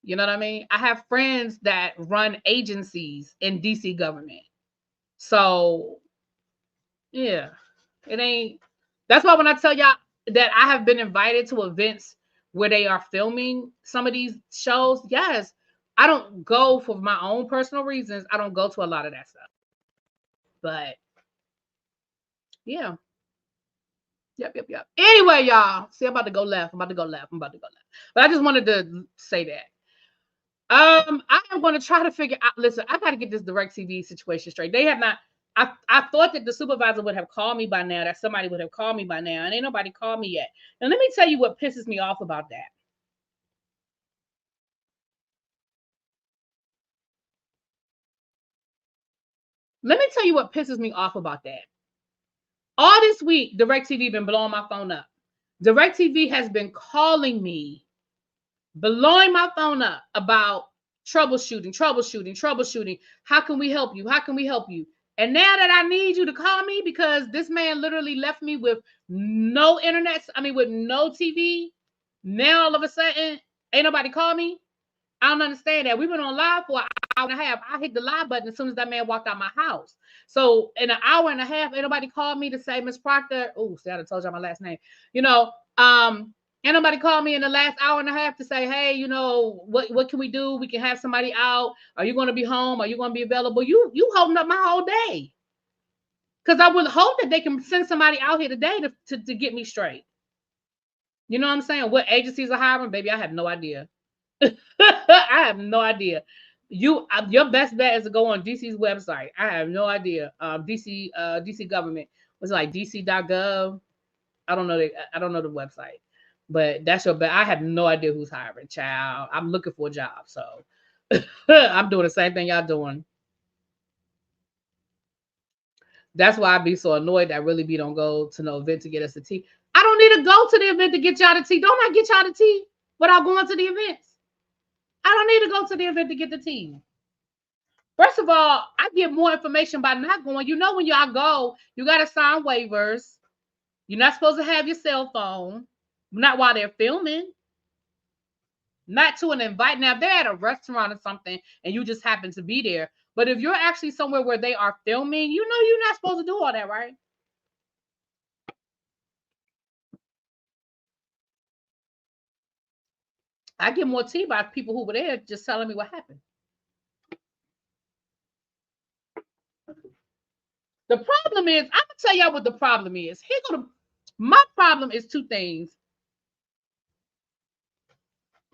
You know what I mean? I have friends that run agencies in DC government. So, yeah, it ain't. That's why when I tell y'all that I have been invited to events where they are filming some of these shows, yes, I don't go for my own personal reasons. I don't go to a lot of that stuff. But yeah. Yep. Anyway, y'all. See, I'm about to go left. I'm about to go left. But I just wanted to say that. I am going to try to figure out. Listen, I got to get this DirecTV situation straight. They have not. I thought that the supervisor would have called me by now. That somebody would have called me by now, and ain't nobody called me yet. And let me tell you what pisses me off about that. Let me tell you what pisses me off about that. All this week, DirecTV been blowing my phone up. DirecTV has been calling me, blowing my phone up about troubleshooting. How can we help you? And now that I need you to call me because this man literally left me with no internet, with no TV. Now all of a sudden, ain't nobody call me. I don't understand that. We've been on live for an hour and a half. I hit the live button as soon as that man walked out my house. So in an hour and a half, ain't nobody called me to say, Miss Proctor. Oh, see, I told y'all my last name. Ain't nobody called me in the last hour and a half to say, hey, what can we do? We can have somebody out. Are you going to be home? Are you going to be available? You holding up my whole day. Because I would hope that they can send somebody out here today to get me straight. You know what I'm saying? What agencies are hiring? Baby, I have no idea. I have no idea. Your best bet is to go on DC's website. I have no idea. DC government was like dc.gov. I don't know the website, but that's your bet. I have no idea who's hiring. Child, I'm looking for a job, so I'm doing the same thing y'all doing. That's why I be so annoyed that Really B don't go to no event to get us the tea. I don't need to go to the event to get y'all the tea. Don't I get y'all the tea without going to the events? I don't need to go to the event to get the tea. First of all, I get more information by not going. When y'all go, you got to sign waivers. You're not supposed to have your cell phone. Not while they're filming. Not to an invite. Now, if they're at a restaurant or something and you just happen to be there. But if you're actually somewhere where they are filming, you're not supposed to do all that, right? I get more tea by people who were there just telling me what happened. The problem is, I'm going to tell y'all what the problem is. My problem is two things.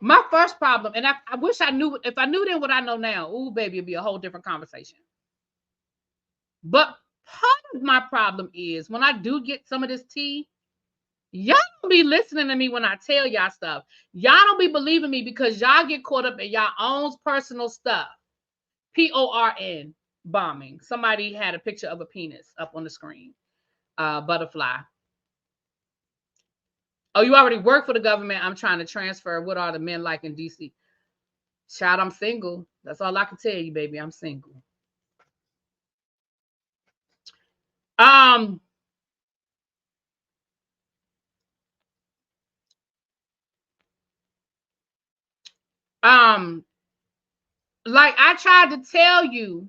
My first problem, and I wish I knew, if I knew then what I know now, ooh, baby, it'd be a whole different conversation. But part of my problem is when I do get some of this tea, y'all don't be listening to me when I tell y'all stuff. Y'all don't be believing me because y'all get caught up in y'all own personal stuff. PORN bombing. Somebody had a picture of a penis up on the screen. Butterfly. Oh, you already work for the government. I'm trying to transfer. What are the men like in DC? Child, I'm single. That's all I can tell you, baby. I'm single. Like I tried to tell you,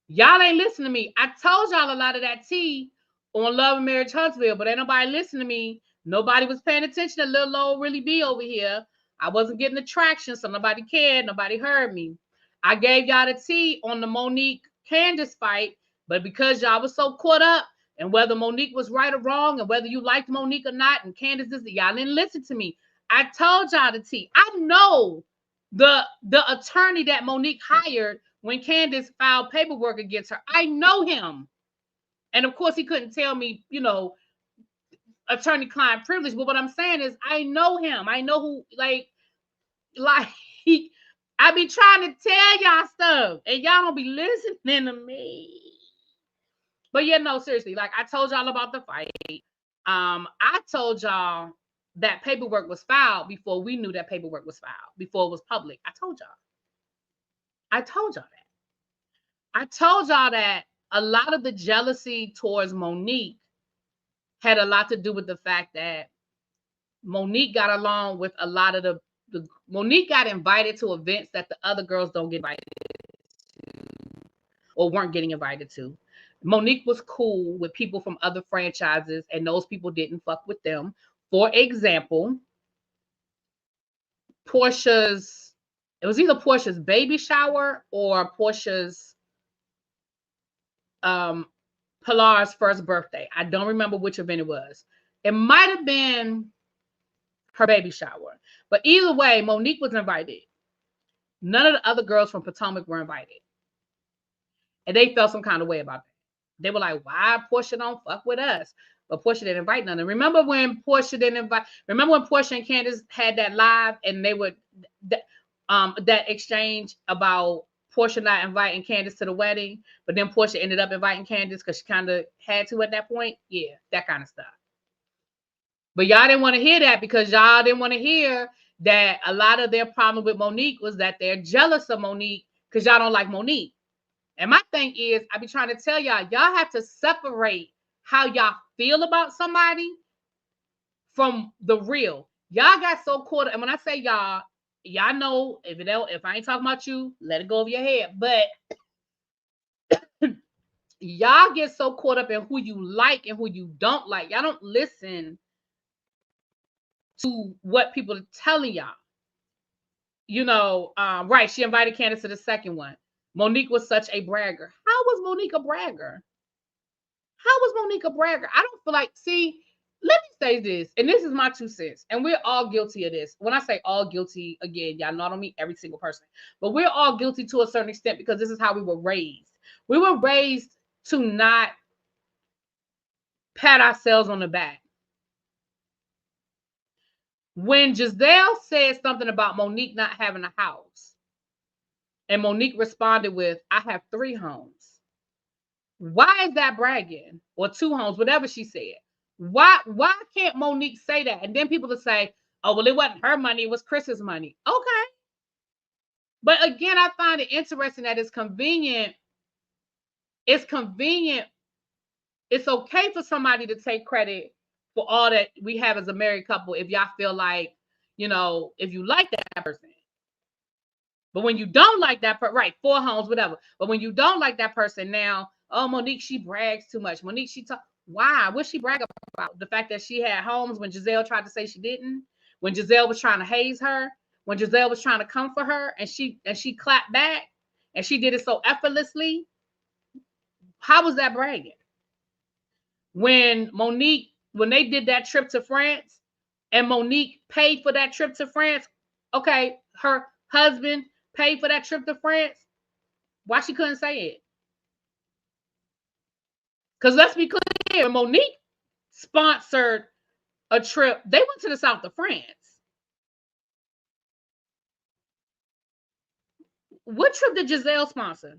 y'all ain't listening to me. I told y'all a lot of that tea on Love and Marriage Huntsville, but ain't nobody listening to me. Nobody was paying attention to little old Really B over here. I wasn't getting the traction, so nobody cared. Nobody heard me. I gave y'all the tea on the Monique Candace fight, but because y'all was so caught up and whether Monique was right or wrong and whether you liked Monique or not and Candace is, y'all didn't listen to me. I told y'all the tea. I know the attorney that Monique hired when Candace filed paperwork against her. I know him. And of course, he couldn't tell me, attorney-client privilege. But what I'm saying is I know him. I know who, I be trying to tell y'all stuff. And y'all don't be listening to me. But yeah, no, seriously. Like I told y'all about the fight. I told y'all that paperwork was filed before we knew that paperwork was filed, before it was public. I told y'all that. I told y'all that a lot of the jealousy towards Monique had a lot to do with the fact that Monique got along with a lot of Monique got invited to events that the other girls don't get invited to or weren't getting invited to. Monique was cool with people from other franchises, and those people didn't fuck with them. For example, it was either Portia's baby shower or Portia's Pilar's first birthday. I don't remember which event it was. It might have been her baby shower. But either way, Monique was invited. None of the other girls from Potomac were invited. And they felt some kind of way about that. They were like, why Portia don't fuck with us? But Portia didn't invite none. Remember when Portia and Candace had that live and they would that exchange about Portia not inviting Candace to the wedding, but then Portia ended up inviting Candace because she kind of had to at that point? Yeah, that kind of stuff. But y'all didn't want to hear that because y'all didn't want to hear that a lot of their problem with Monique was that they're jealous of Monique because y'all don't like Monique. And my thing is, I be trying to tell y'all have to separate how y'all feel about somebody from the real. Y'all got so caught up, and when I say y'all know if I ain't talking about you, let it go over your head. But y'all get so caught up in who you like and who you don't like. Y'all don't listen to what people are telling y'all. You know, right, she invited Candace to the second one. Monique was such a bragger. How was Monique a bragger? I don't feel like, see, let me say this, and this is my 2 cents, and we're all guilty of this. When I say all guilty, again, y'all know I don't mean every single person, but we're all guilty to a certain extent because this is how we were raised. We were raised to not pat ourselves on the back. When Giselle said something about Monique not having a house, and Monique responded with, I have 3 homes. Why is that bragging? Or 2 homes, whatever she said. Why can't Monique say that? And then people will say, oh, well, it wasn't her money, it was Chris's money. Okay. But again, I find it interesting that it's convenient. It's convenient. It's okay for somebody to take credit for all that we have as a married couple if y'all feel like, if you like that person. But when you don't like that person, right, 4 homes, whatever. But when you don't like that person now, oh, Monique, she brags too much. Monique, why? What she brag about? The fact that she had homes when Giselle tried to say she didn't? When Giselle was trying to haze her? When Giselle was trying to come for her and she clapped back and she did it so effortlessly? How was that bragging? When they did that trip to France and Monique paid for that trip to France, okay, her husband paid for that trip to France, why she couldn't say it? Because let's be clear, when Monique sponsored a trip, they went to the south of France. What trip did Giselle sponsor?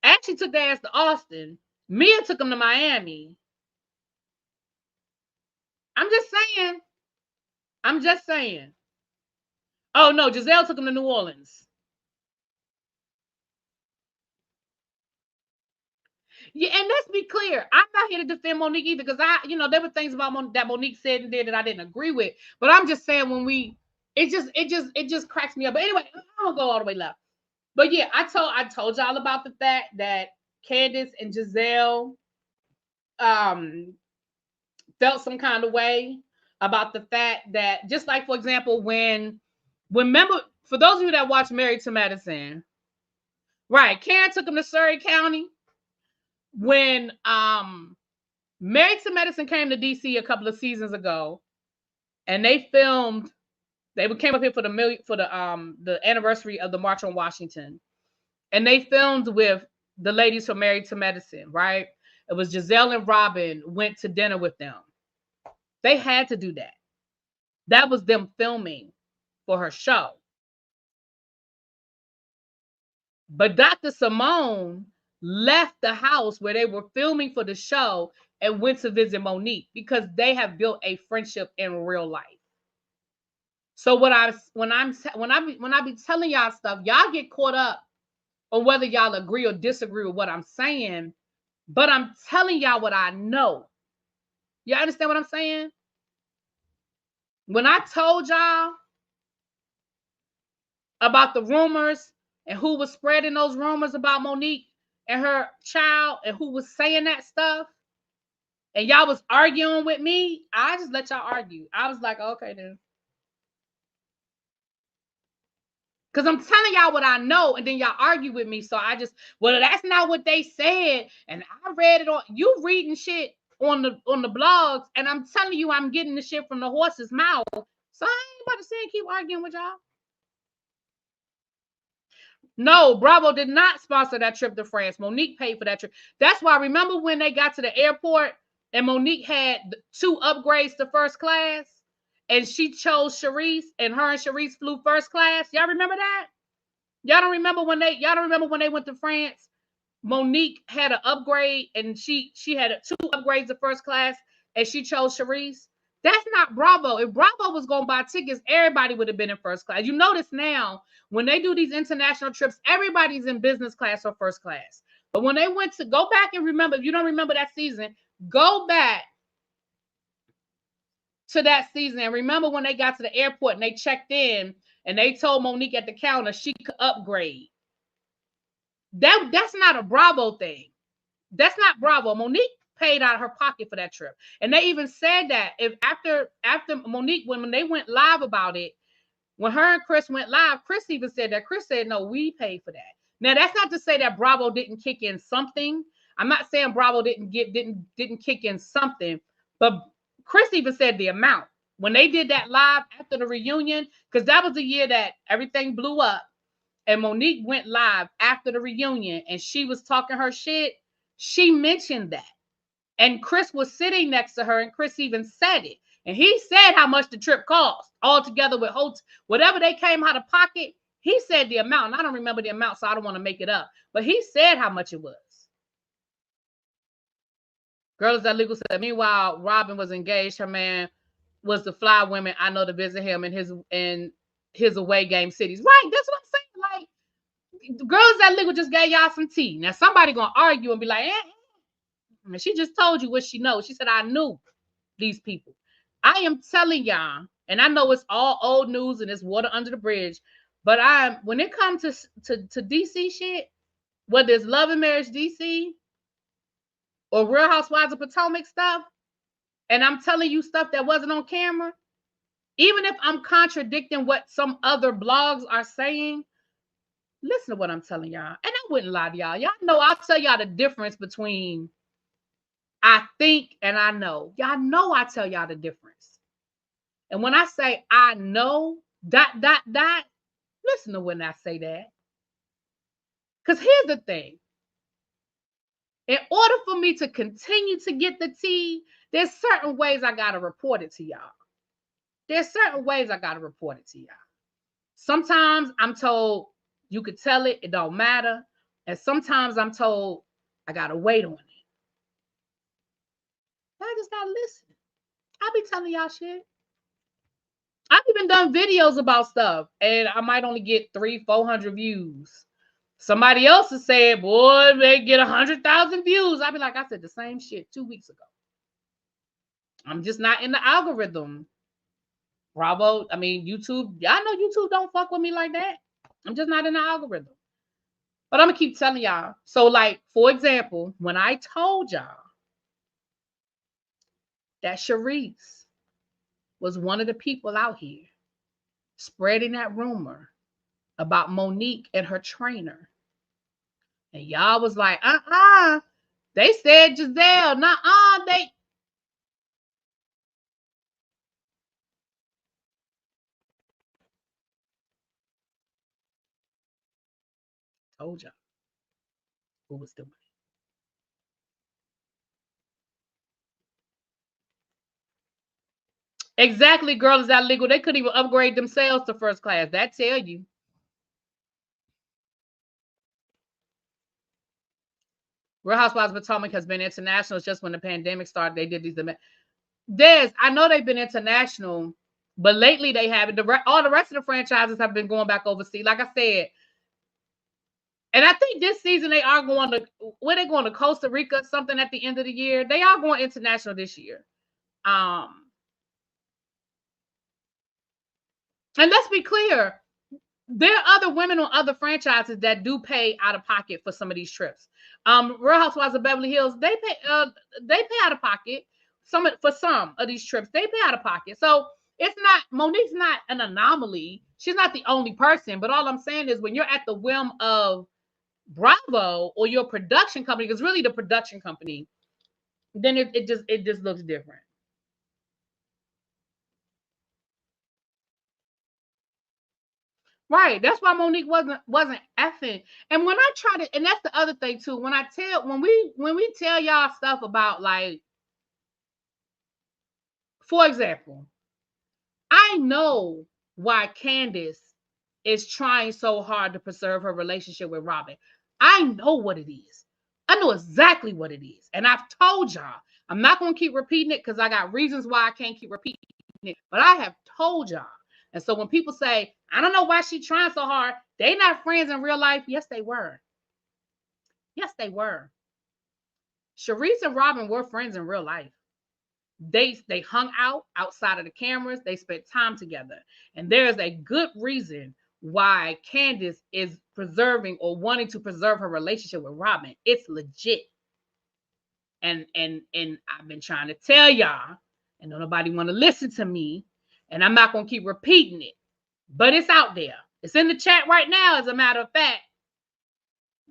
Ashley took their ass to Austin. Mia took them to Miami. I'm just saying. Oh, no, Giselle took them to New Orleans. Yeah, and let's be clear. I'm not here to defend Monique either because there were things about that Monique said and did that I didn't agree with. But I'm just saying it just cracks me up. But anyway, I don't go all the way left. But yeah, I told y'all about the fact that Candace and Giselle felt some kind of way about the fact that, just like, for example, remember, for those of you that watch Married to Medicine, right, Karen took them to Surrey County. When Married to Medicine came to DC a couple of seasons ago, and they came up here for the anniversary of the March on Washington, and they filmed with the ladies from Married to Medicine, right? It was Giselle and Robin went to dinner with them. They had to do that. That was them filming for her show. But Dr. Simone left the house where they were filming for the show and went to visit Monique because they have built a friendship in real life. So when I be telling y'all stuff, y'all get caught up on whether y'all agree or disagree with what I'm saying, but I'm telling y'all what I know. You understand what I'm saying? When I told y'all about the rumors and who was spreading those rumors about Monique and her child and who was saying that stuff, and y'all was arguing with me, I just let y'all argue. I was like, okay, then. Because I'm telling y'all what I know, and then y'all argue with me. So I just, well, that's not what they said. And I read it on, you reading shit on the blogs, and I'm telling you, I'm getting the shit from the horse's mouth. So I ain't about to sit and keep arguing with y'all. No, Bravo did not sponsor that trip to France. Monique paid for that trip. That's why, remember when they got to the airport and Monique had 2 upgrades to first class and she chose Sharice and her and Sharice flew first class? Y'all remember that? Y'all don't remember when they went to France? Monique had an upgrade and she had 2 upgrades to first class and she chose Sharice. That's not Bravo. If Bravo was going to buy tickets, everybody would have been in first class. You notice now, when they do these international trips, everybody's in business class or first class. But when they went to, go back and remember, if you don't remember that season, go back to that season and remember when they got to the airport and they checked in and they told Monique at the counter she could upgrade. That's not a Bravo thing. That's not Bravo. Monique paid out of her pocket for that trip. And they even said that if after Monique, when they went live about it, when her and Chris went live, Chris even said that. Chris said, no, we paid for that. Now, that's not to say that Bravo didn't kick in something. I'm not saying Bravo didn't kick in something, but Chris even said the amount. When they did that live after the reunion, because that was the year that everything blew up, and Monique went live after the reunion and she was talking her shit, she mentioned that. And Chris was sitting next to her, and Chris even said it. And he said how much the trip cost all together with whatever they came out of pocket. He said the amount. And I don't remember the amount, so I don't want to make it up. But he said how much it was. Girl Is That Legal said, meanwhile, Robin was engaged. Her man was the fly women I know to visit him in his away game cities. Right, that's what I'm saying. Like, Girl Is That Legal just gave y'all some tea. Now, somebody going to argue and be like, and she just told you what she knows. She said, I knew these people. I am telling y'all, and I know it's all old news and it's water under the bridge, but when it comes to DC shit, whether it's Love and Marriage DC or Real Housewives of Potomac stuff, and I'm telling you stuff that wasn't on camera, even if I'm contradicting what some other blogs are saying, listen to what I'm telling y'all. And I wouldn't lie to y'all. Y'all know I'll tell y'all the difference between I think and I know. Y'all know I tell y'all the difference. And when I say I know, ... listen to when I say that. Because here's the thing. In order for me to continue to get the tea, there's certain ways I got to report it to y'all. There's certain ways I got to report it to y'all. Sometimes I'm told you could tell it, it don't matter. And sometimes I'm told I got to wait on it. I just got to listen. I be telling y'all shit. I've even done videos about stuff and I might only get 300-400 views. Somebody else has said, boy, they get 100,000 views. I'd be like, I said the same shit 2 weeks ago. I'm just not in the algorithm. Bravo. I mean, YouTube. Y'all know YouTube don't fuck with me like that. I'm just not in the algorithm. But I'm going to keep telling y'all. So, like, for example, when I told y'all that Sharice was one of the people out here spreading that rumor about Monique and her trainer, and y'all was like, they said Giselle, they. Told y'all who was doing it. Exactly, Girl Is That Legal. They couldn't even upgrade themselves to first class. That tell you. Real Housewives of Potomac has been international. It's just when the pandemic started, they did these events. I know they've been international, but lately they haven't. All the rest of the franchises have been going back overseas. Like I said, and I think this season they are going to, where they going to Costa Rica, something at the end of the year. They are going international this year. And let's be clear, there are other women on other franchises that do pay out of pocket for some of these trips. Real Housewives of Beverly Hills, they pay out of pocket for some of these trips. They pay out of pocket. So it's not, Monique's not an anomaly. She's not the only person. But all I'm saying is when you're at the whim of Bravo or your production company, because really the production company, then it just looks different. Right. That's why Monique wasn't effing. And when I try to, and that's the other thing too. When we tell y'all stuff about, like, for example, I know why Candace is trying so hard to preserve her relationship with Robin. I know what it is. I know exactly what it is. And I've told y'all. I'm not going to keep repeating it because I got reasons why I can't keep repeating it. But I have told y'all. And so when people say, I don't know why she's trying so hard, they not friends in real life. Yes, they were. Yes, they were. Sharice and Robin were friends in real life. They hung out outside of the cameras. They spent time together. And there's a good reason why Candace is preserving or wanting to preserve her relationship with Robin. It's legit. And I've been trying to tell y'all, and nobody want to listen to me. And I'm not going to keep repeating it. But it's out there. It's in the chat right now, as a matter of fact.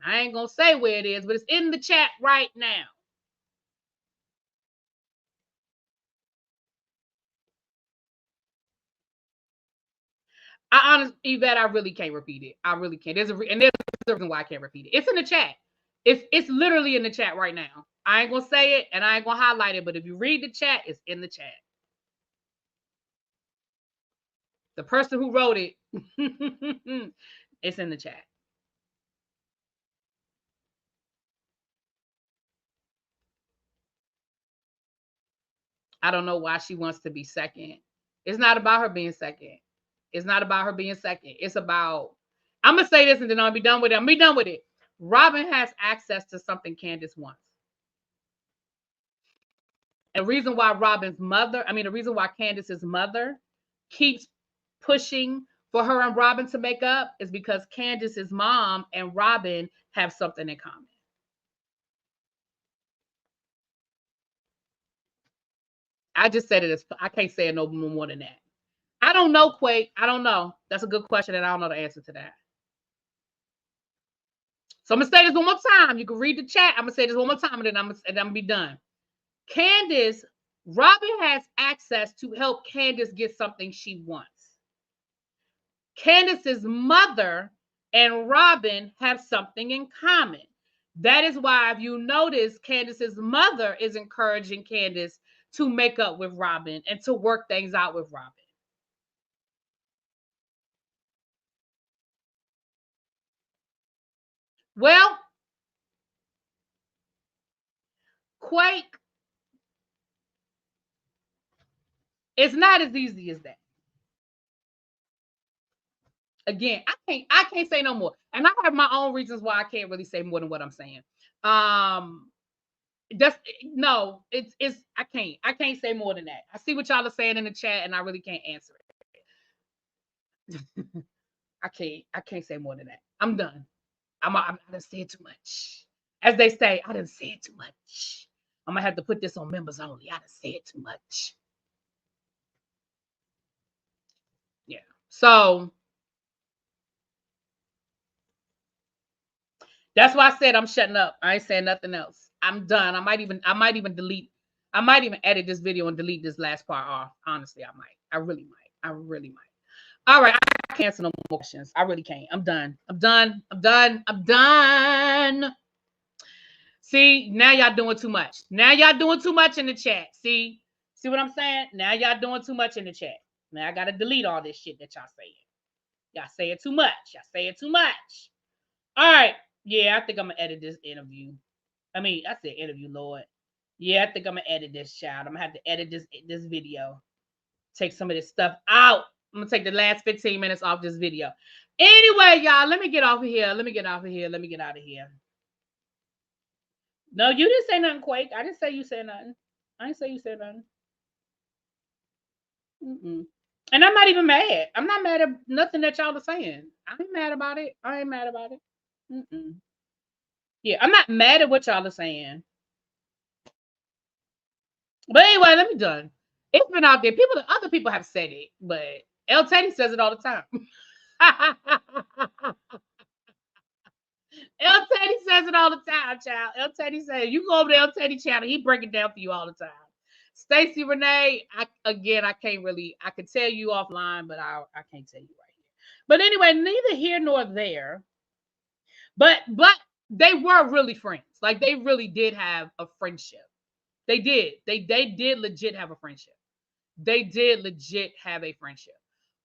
I ain't going to say where it is, but it's in the chat right now. Yvette, I really can't repeat it. I really can't. There's a reason why I can't repeat it. It's in the chat. It's literally in the chat right now. I ain't gonna say it and I ain't gonna highlight it, but if you read the chat, it's in the chat. The person who wrote it, it's in the chat. I don't know why she wants to be second. It's not about her being second. It's not about her being second. It's about, I'm gonna say this and then I'll be done with it. I'll be done with it. Robin has access to something Candace wants. And the reason why the reason why Candace's mother keeps pushing for her and Robin to make up is because Candace's mom and Robin have something in common. I just said it. I can't say it no more than that. I don't know, Quake. I don't know. That's a good question, and I don't know the answer to that. So I'm gonna say this one more time. You can read the chat. I'm gonna say this one more time, and then I'm gonna be done. Candace, Robin has access to help Candace get something she wants. Candace's mother and Robin have something in common. That is why, if you notice, Candace's mother is encouraging Candace to make up with Robin and to work things out with Robin. Well, Quake, it's not as easy as that. Again, I can't say no more. And I have my own reasons why I can't really say more than what I'm saying. That's no, I can't say more than that. I see what y'all are saying in the chat and I really can't answer it. I can't say more than that. I'm done. I done said too much. As they say, I done said too much. I'm gonna have to put this on members only. I done said too much. Yeah. So that's why I said I'm shutting up. I ain't saying nothing else. I'm done. I might even delete. I might even edit this video and delete this last part off. Honestly, I might. I really might. I really might. All right. I can't answer no more questions. I really can't. I'm done. I'm done. I'm done. I'm done. See, now y'all doing too much. Now y'all doing too much in the chat. See what I'm saying? Now y'all doing too much in the chat. Now I gotta delete all this shit that y'all saying. Y'all say it too much. Y'all say it too much. All right. Yeah, I think I'm gonna edit this interview. I said interview, Lord. Yeah, I think I'm gonna edit this, child. I'm gonna have to edit this video. Take some of this stuff out. I'm gonna take the last 15 minutes off this video. Anyway, y'all, let me get off of here. Let me get off of here. Let me get out of here. No, you didn't say nothing, Quake. I didn't say you said nothing. I didn't say you said nothing. Mm-mm. And I'm not even mad. I'm not mad at nothing that y'all are saying. I ain't mad about it. I ain't mad about it. Mm-mm. Yeah, I'm not mad at what y'all are saying. But anyway, let me done. It's been out there. Other people have said it, but El Teddy says it all the time. El Teddy says it all the time, child. El Teddy says, you go over to El Teddy channel, he break it down for you all the time. Stacey Renee, I can't really, I could tell you offline, but I can't tell you right here. But anyway, neither here nor there. But they were really friends. Like they really did have a friendship. They did. They did legit have a friendship. They did legit have a friendship.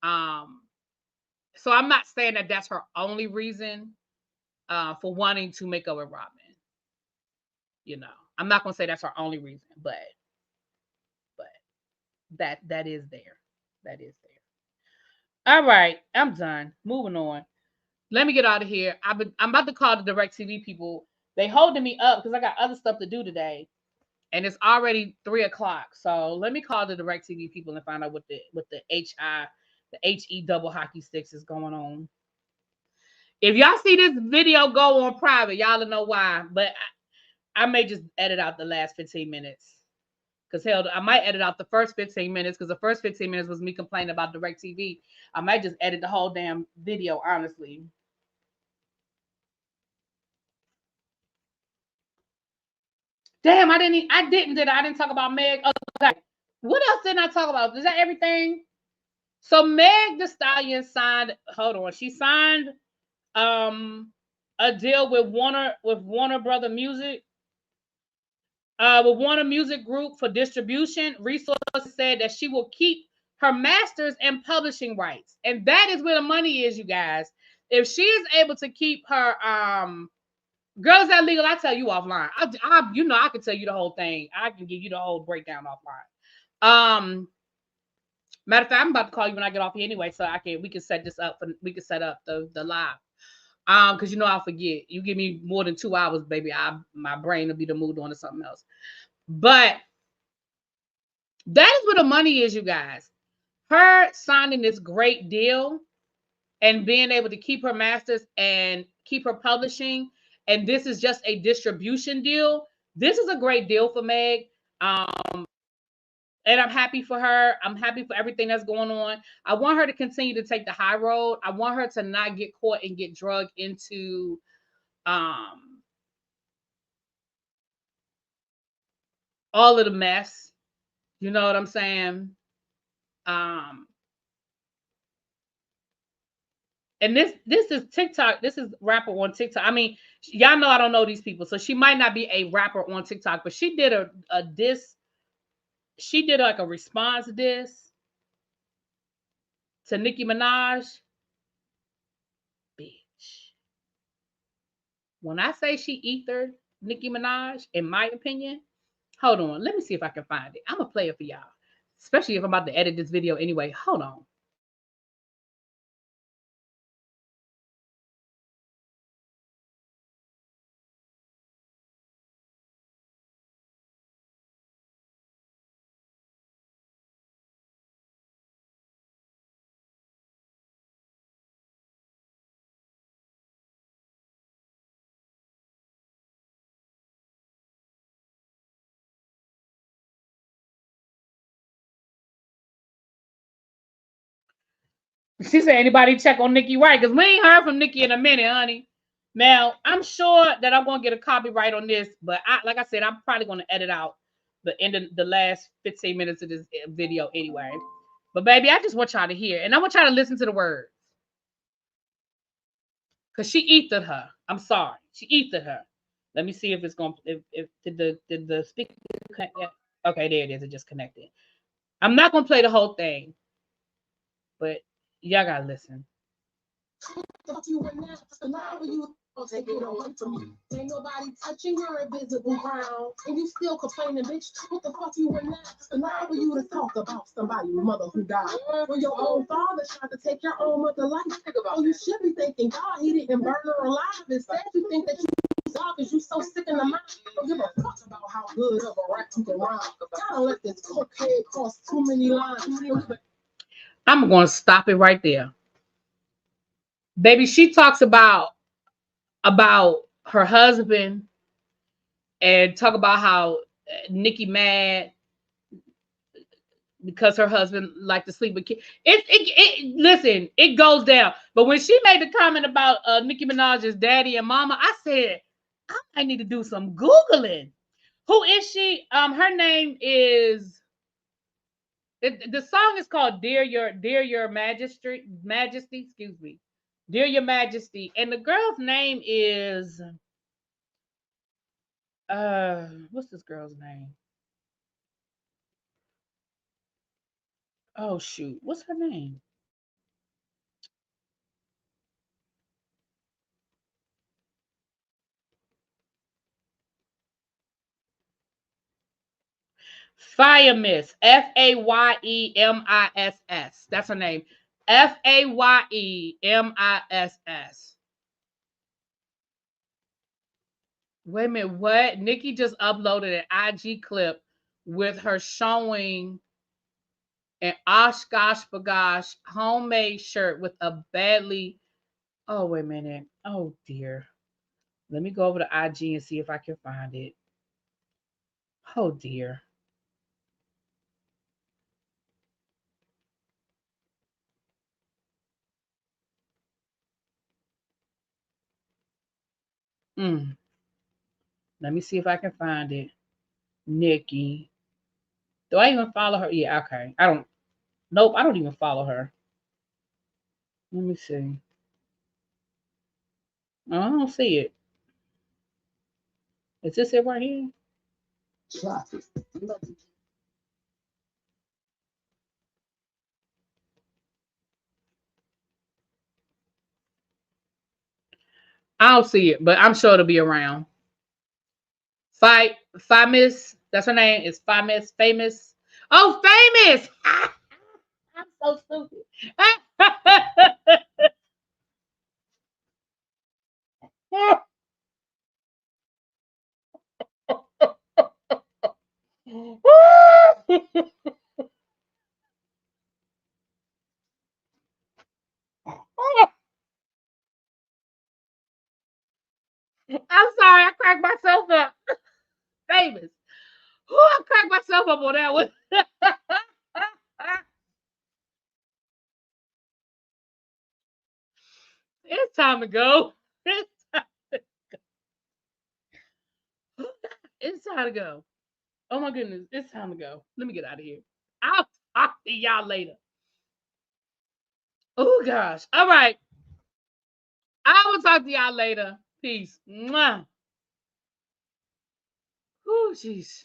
Um, so I'm not saying that that's her only reason for wanting to make up with Robin. You know, I'm not gonna say that's her only reason, but that is there. That is there. All right, I'm done. Moving on. Let me get out of here. I'm about to call the DirecTV people. They holding me up because I got other stuff to do today, and it's already 3:00. So let me call the DirecTV people and find out what the HE double hockey sticks is going on. If y'all see this video go on private, y'all will know why. But I may just edit out the last 15 minutes. Because hell, I might edit out the first 15 minutes because the first 15 minutes was me complaining about DirecTV. I might just edit the whole damn video, honestly. Damn, I didn't talk about Meg. Okay. What else didn't I talk about? Is that everything? So Meg Thee Stallion signed, hold on, she signed a deal with Warner Brother Music. With Warner Music Group for distribution. Resources said that she will keep her masters and publishing rights. And that is where the money is, you guys. If she is able to keep her girl, is that legal? I tell you offline. I can tell you the whole thing. I can give you the whole breakdown offline. Matter of fact, I'm about to call you when I get off here anyway, so we can set this up we can set up the live. Because I'll forget. You give me more than 2 hours, baby. My brain will be the mood on to something else. But that is where the money is, you guys. Her signing this great deal and being able to keep her masters and keep her publishing, and this is just a distribution deal. This is a great deal for Meg. And I'm happy for her. I'm happy for everything that's going on. I want her to continue to take the high road. I want her to not get caught and get drugged into all of the mess. You know what I'm saying? And this is TikTok. This is rapper on TikTok. I mean, y'all know I don't know these people, so she might not be a rapper on TikTok, but she did a diss. She did like a response diss to Nicki Minaj. Bitch. When I say she ethered Nicki Minaj, in my opinion, hold on. Let me see if I can find it. I'm gonna play it for y'all, especially if I'm about to edit this video anyway. Hold on. She said, anybody check on Nicki Wright? Because we ain't heard from Nicki in a minute, honey. Now, I'm sure that I'm going to get a copyright on this, but like I said, I'm probably going to edit out the end of the last 15 minutes of this video anyway. But baby, I just want y'all to hear, and I want y'all to listen to the words. Because she ethered her. I'm sorry. She ethered her. Let me see if it's going to, if did the speaker connect yet? Okay, there it is. It just connected. I'm not going to play the whole thing, but y'all got to listen. Take it away from me. Ain't nobody touching your invisible ground. And you still complaining, bitch. What the fuck you were next? And now for you to talk about somebody's mother who died. When your own father tried to take your own mother life. Oh, you should be thinking God, he didn't burn her alive. Instead, you think that you saw because you so sick in the mind. Don't give a fuck about how good of a rat you can rhyme. Y'all don't let this cocaine cross too many lines. I'm going to stop it right there. Baby, she talks about her husband and talk about how Nikki mad because her husband liked to sleep with kids. Listen, it goes down. But when she made the comment about Nicki Minaj's daddy and mama, I said, I need to do some Googling. Who is she? Her name is, the song is called Dear Your Majesty, excuse me. Dear Your Majesty. And the girl's name is what's this girl's name? Oh shoot, what's her name? Fayemiss. Fayemiss. That's her name. Fayemiss. Wait a minute, what? Nikki just uploaded an IG clip with her showing an Oshkosh Bagosh homemade shirt with a badly. Oh, wait a minute. Oh, dear. Let me go over to IG and see if I can find it. Oh, dear. Let me see if I can find it. Nikki. Do I even follow her? Yeah, okay. I don't. Nope, I don't even follow her. Let me see. Oh, I don't see it. Is this it right here? I don't see it, but I'm sure it'll be around. Famous. That's her name. Is famous. Oh, famous. I'm so stupid. I'm sorry, I cracked myself up. Famous. I cracked myself up on that one. It's time to go. It's time to go. Oh my goodness, it's time to go. Let me get out of here. I'll talk to y'all later. Oh gosh. All right. I will talk to y'all later. Peace. Mwah. Oh, jeez.